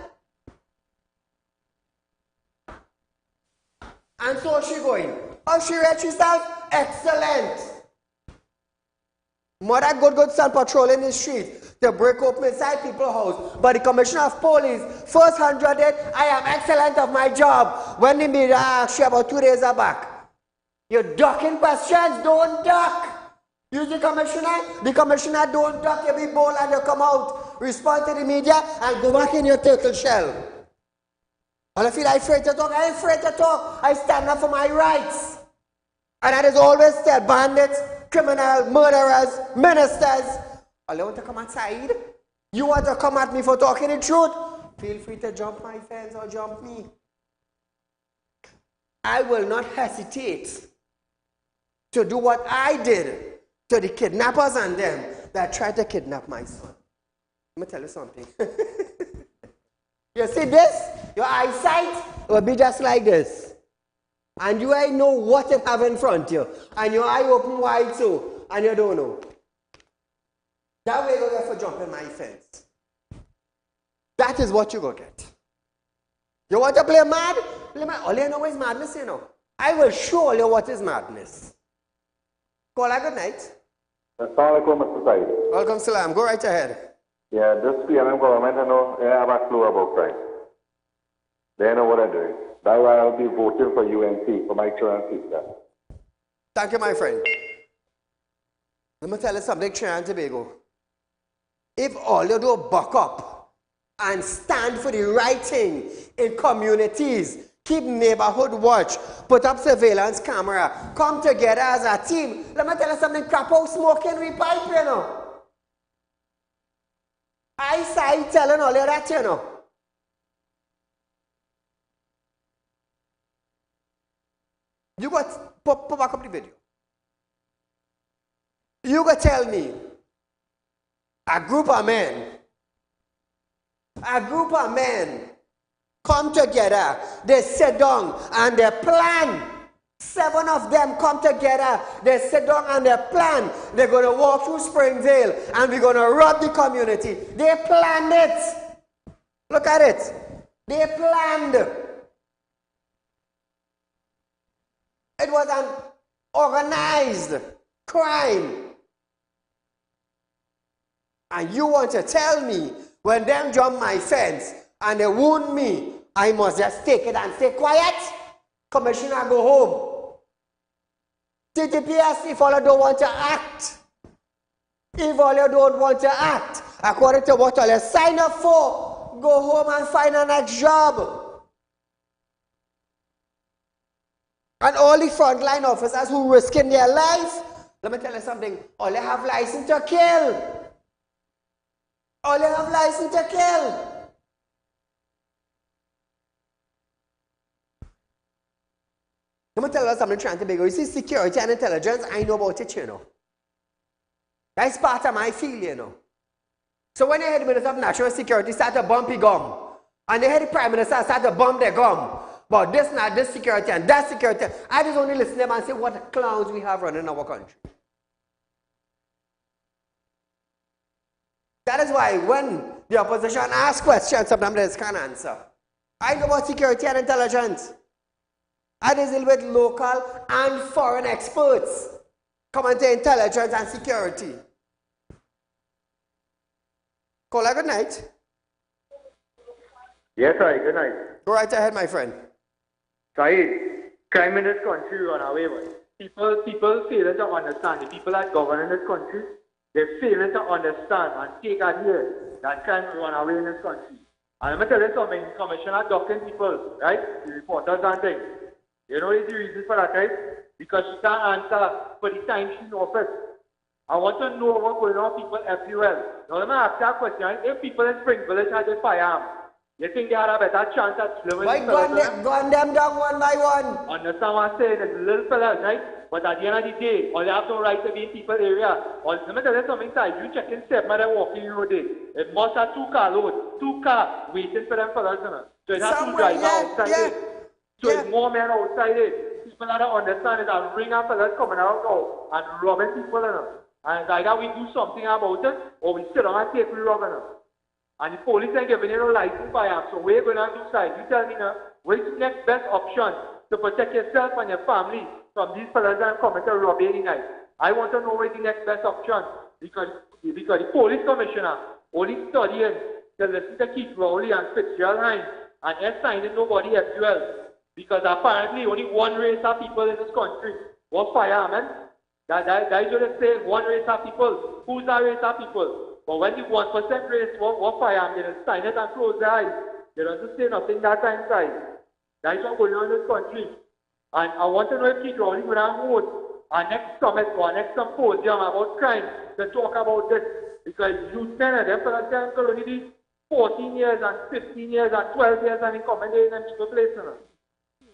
And so she going. How she read herself? Excellent. Mother good son patrolling the street to break open inside people's house. But the Commissioner of Police, first 100 days, I am excellent of my job. When the media asked you about 2 days back. You're ducking questions, don't duck. Use the commissioner don't duck, you be bold and you come out. Respond to the media and go back in your turtle shell. And I feel I'm afraid to talk, I ain't afraid to talk. I stand up for my rights. And that is always said, bandits, criminals, murderers, ministers. All you want to come outside? You want to come at me for talking the truth? Feel free to jump my fence or jump me. I will not hesitate to do what I did to the kidnappers and them that tried to kidnap my son. Let me tell you something. You see this? Your eyesight will be just like this. And you ain't know what you have in front of you. And your eye open wide so, and you don't know. That way you go get for jumping my fence. That is what you go get. You want to play mad? Play mad. All you know is madness, you know. I will show you what is madness. Call a good night. Assalamualaikum, Mr. Said. Welcome, salam. Go right ahead. Yeah, this PMM government, I know, they have a clue about crime. They know what they're doing. That's why I'll be voting for UNC, for my children's sister. Thank you, my friend. Let me tell you something, Trinidad and Tobago. If all you do buck up and stand for the right thing in communities, keep neighborhood watch, put up surveillance camera, come together as a team. Let me tell you something, crap out smoking we pipe, you know. I say telling all of that, you know. You got pop back up the video. You got tell me a group of men come together, they sit down and they plan. 7 of them come together, they sit down and they plan. They're going to walk through Springvale and we're going to rob the community. They planned it. Look at it. They planned. It was an organized crime. And you want to tell me when them jump my fence and they wound me, I must just take it and stay quiet? Commissioner, go home. TTPS, if all you don't want to act, according to what all you sign up for, go home and find a next job. And all the frontline officers who risking their life, let me tell you something, all you have license to kill. All you have license to kill. Let me tell you something, Trinidad and Tobago. You see, security and intelligence, I know about it, you know. That's part of my field, you know. So when you hear the Minister of National Security start to bump his gum, and they hear the Prime Minister start to bump their gum, but this not this security and that security, I just only listen to them and say what clowns we have running in our country. That is why when the opposition asks questions, sometimes they can't answer. I know about security and intelligence. I deal with local and foreign experts coming to intelligence and security. Caller, good night. Yes, sir, good night. Go right ahead, my friend. Saeed, crime in this country run away with. People fail to understand. The people that govern in this country, they fail to understand and take adhere that crime run away in this country. And let me tell you something, Commissioner ducking people, right? The reporters and things. You know the reason for that, right? Because she can't answer for the time she's in office. I want to know what's going on with people everywhere. Now let me ask you a question. If people in Spring Village had a firearm, You think they had a better chance at slowing Why gun them down one by one? Understand what I'm saying? It's little fellas, right? But at the end of the day, all they have no right to be in people's area. Or let me tell you something, sir. You check in step, man, walking road day. It must have 2 car load, 2 car waiting for them fellas, you know. So it has to drive outside it. So it's more men outside it. People that don't understand it and ring up fellas coming out now and robbing people, you know. And it's either we do something about it or we sit down and take we robbing them. And the police ain't giving you no license by them. So what are you going to do, side? You tell me now, what is the next best option to protect yourself and your family from these fellas that coming to rob any night? I want to know what is the next best option. Because the police commissioner only studying to listen to Keith Rowley and Fitzgerald Hines and they're signing nobody as well. Because apparently only one race of people in this country was firemen. That is what they say, one race of people. Who's that race of people? But when the 1% race was firemen, they just sign it and close their eyes. They don't say nothing that time, side. That is what's going on in this country. And I want to know if Keith Rowley would have hold our next summit or our next symposium about crime to talk about this. Because youth men and them fellas can only be 14 years and 15 years and 12 years and in common days and people place. And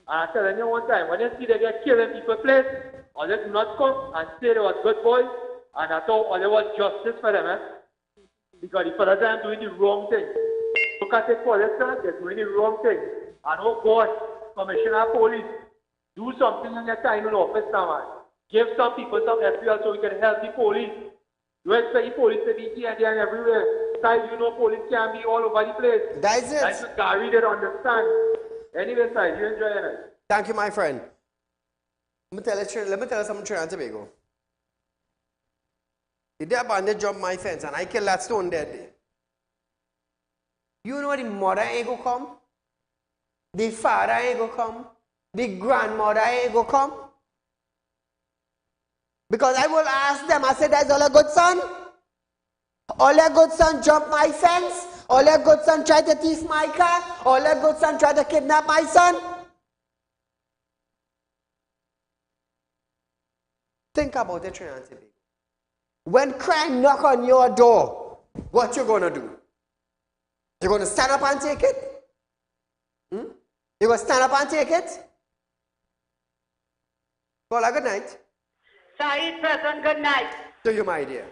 I'm telling you one time, when you see they get killed in people's place, or they do not come and say they were good boys, and I thought or there was justice for them, because the fellas are doing the wrong thing. Look at it for themselves, they're doing the wrong thing. And oh God, Commissioner of Police, do something in your time in office now, man. Give some people some FPL so we can help the police. You expect the police to be here and there and everywhere. Side, you know police can be all over the place. That's it. That's what Gary didn't understand. Anyway, side, you enjoying it? Thank you, my friend. Let me tell you something, Trinidad and Tobago. The day a bandit jumped my fence and I killed that stone dead day. You know the mother ain't go come? The father ain't go come? The grandmother ain't go come? Because I will ask them, I said, that's all a good son? All a good son jumped my fence? All a good son tried to thief my car? All a good son tried to kidnap my son? Think about it, Trinidad and Tobago. When crime knock on your door, what you going to do? You're going to stand up and take it? You're going to stand up and take it? Well, good night. Saeed, present, good night. To you, my dear.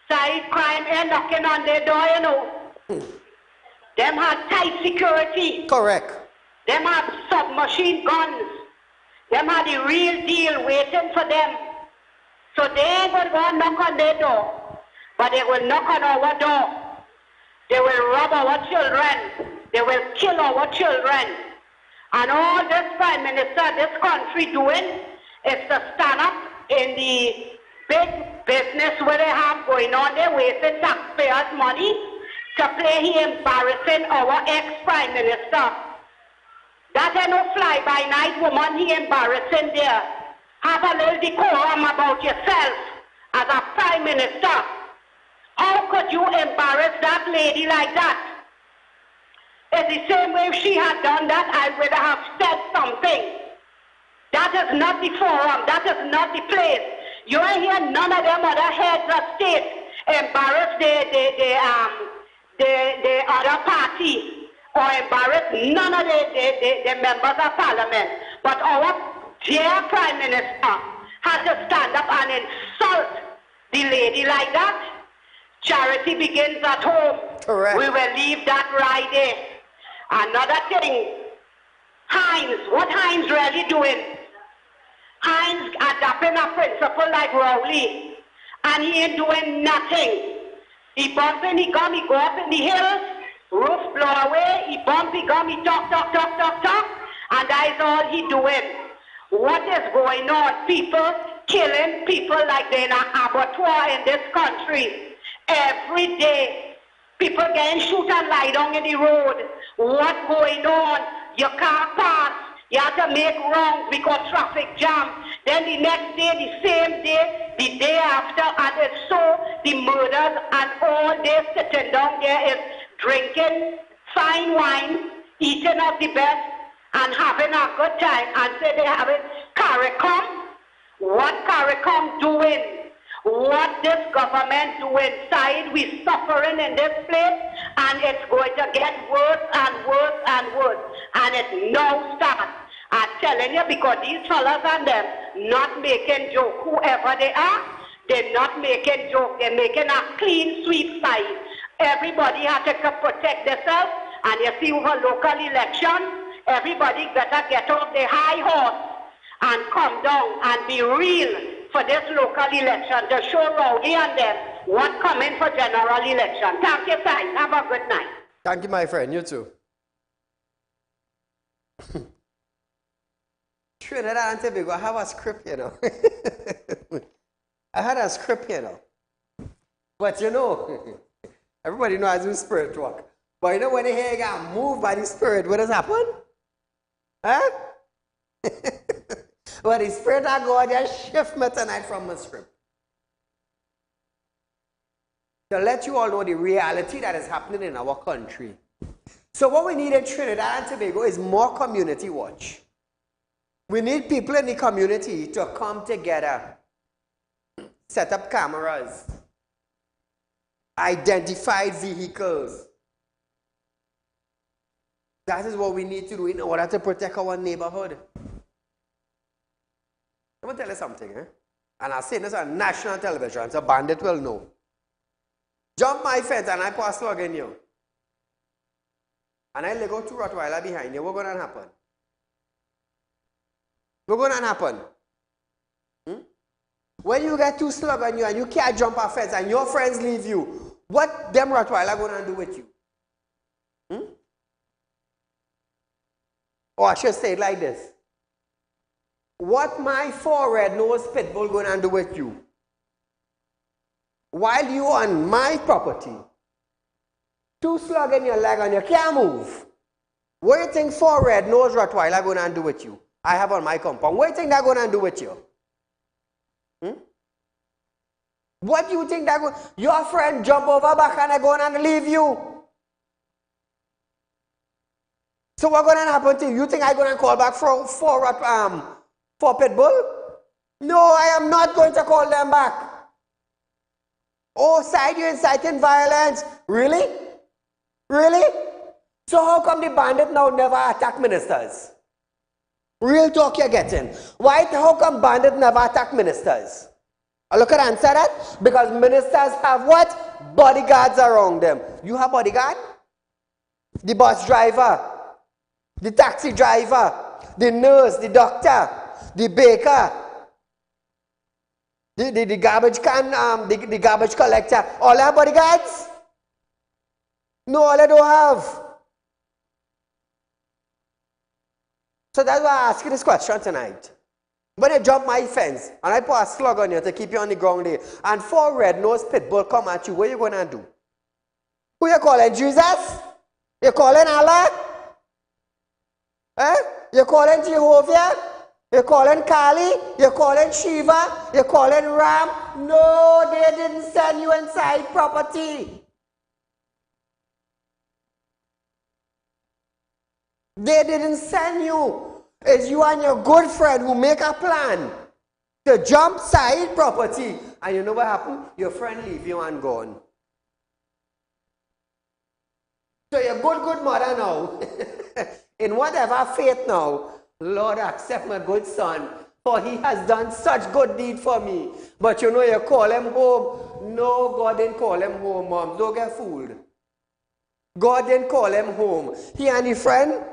Saeed, crime ain't knocking on their door, you know. Them have tight security. Correct. Them have submachine guns. Them have the real deal waiting for them. So they ain't going to go and knock on their door. But they will knock on our door. They will rob our children. They will kill our children. And all this Prime Minister, this country doing is to stand up in the big business where they have going on. They're wasting taxpayers' money to play he embarrassing our ex-Prime Minister. That ain't no fly-by-night woman he embarrassing there. Have a little decorum about yourself as a Prime Minister. How could you embarrass that lady like that? It's the same way if she had done that, I would have said something. That is not the forum. That is not the place. You ain't hear none of them other heads of state embarrass the other party or embarrass none of the members of parliament. But our dear Prime Minister has to stand up and insult the lady like that. Charity begins at home. Correct. We will leave that right there. Another thing, Hines, what Hines really doing? Hines adopting a principle like Rowley, and he ain't doing nothing. He bumping, he gum, he go up in the hills, roof blow away, he bump, he gum, he talk, and that is all he doing. What is going on? People killing people like they're in an abattoir in this country. Every day, people getting shoot and lie down in the road. What's going on? You can't pass. You have to make wrongs because traffic jam. Then the next day, the same day, the day after, and it's so the murders and all day sitting down there is drinking fine wine, eating of the best, and having a good time, and say they have it CARICOM. What CARICOM doing? What this government doing? Side we suffering in this place, And it's going to get worse and worse and worse. And it now starts. I'm telling you, because these fellas and them not making joke, whoever they are, they're not making joke. They're making a clean sweep side. Everybody has to protect themselves. And you see over local elections, everybody better get off the high horse and come down and be real for this local election to show Rowdy and them what coming for general election. Thank you, guys. Have a good night. Thank you, my friend. You too. Trinidad and Tobago, I have a script, you know. I had a script, you know. But you know, everybody knows how to do spirit work. But you know when the hair got moved by the spirit, what has happened? Huh? Well, the spirit of God just shift me tonight from my script. To let you all know the reality that is happening in our country. So what we need in Trinidad and Tobago is more community watch. We need people in the community to come together, set up cameras, identify vehicles. That is what we need to do in order to protect our neighborhood. Let me tell you something, eh? And I'll say this on national television, so bandit will know. Jump my fence and I put a slug in you. And I let go two Rottweiler behind you. What's going to happen? What's going to happen? When you get two slugs on you and you can't jump a fence and your friends leave you, what them Rottweiler going to do with you? Or I should say it like this. What my 4 red-nosed pit bull going to do with you? While you on my property, 2 slugs in your leg and you can't move. What do you think 4 red-nosed Rottweiler going to do with you? I have on my compound. What do you think they're going to do with you? What do you think they're going to do? Your friend jump over back and they're going to leave you. So what's going to happen to you? You think I'm going to call back for pit bull? No, I am not going to call them back. Oh, Saieed, you're inciting violence. Really? Really? So how come the bandit now never attack ministers? Real talk you're getting. Why? How come bandit never attack ministers? Look at answer that. Because ministers have what? Bodyguards around them. You have bodyguard? The bus driver, the taxi driver, the nurse, the doctor, the baker, the garbage can, the garbage collector. All have bodyguards? No, all they don't have. So that's why I ask you this question tonight. When you jump my fence and I put a slug on you to keep you on the ground there, and 4 red-nosed pit bull come at you, what are you going to do? Who you calling? Jesus? You calling Allah? Eh? You calling Jehovah? You calling Kali? You calling Shiva? You calling Ram? No, they didn't send you inside property. They didn't send you. It's you and your good friend who make a plan to jump Saieed property. And you know what happened? Your friend leave you and gone. So your good mother now, in whatever faith now, Lord, accept my good son, for he has done such good deed for me. But you know, you call him home. No, God didn't call him home, Mom. Don't get fooled. God didn't call him home. He and his friend,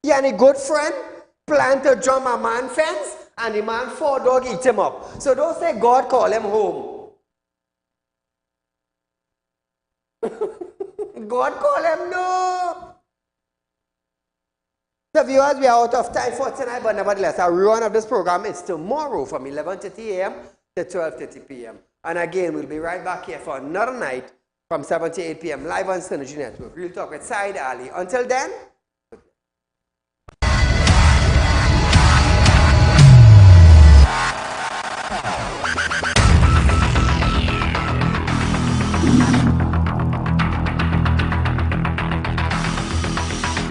he and his good friend, plan to jump a man fence, and the man 4 dog eat him up. So don't say God call him home. God call him, no. So viewers, we are out of time for tonight, but nevertheless, our run of this program is tomorrow from 11:30 a.m. to 12:30 p.m. And again, we'll be right back here for another night from 7 to 8 p.m. live on Synergy Network. Real Talk with Saieed Ali. Until then,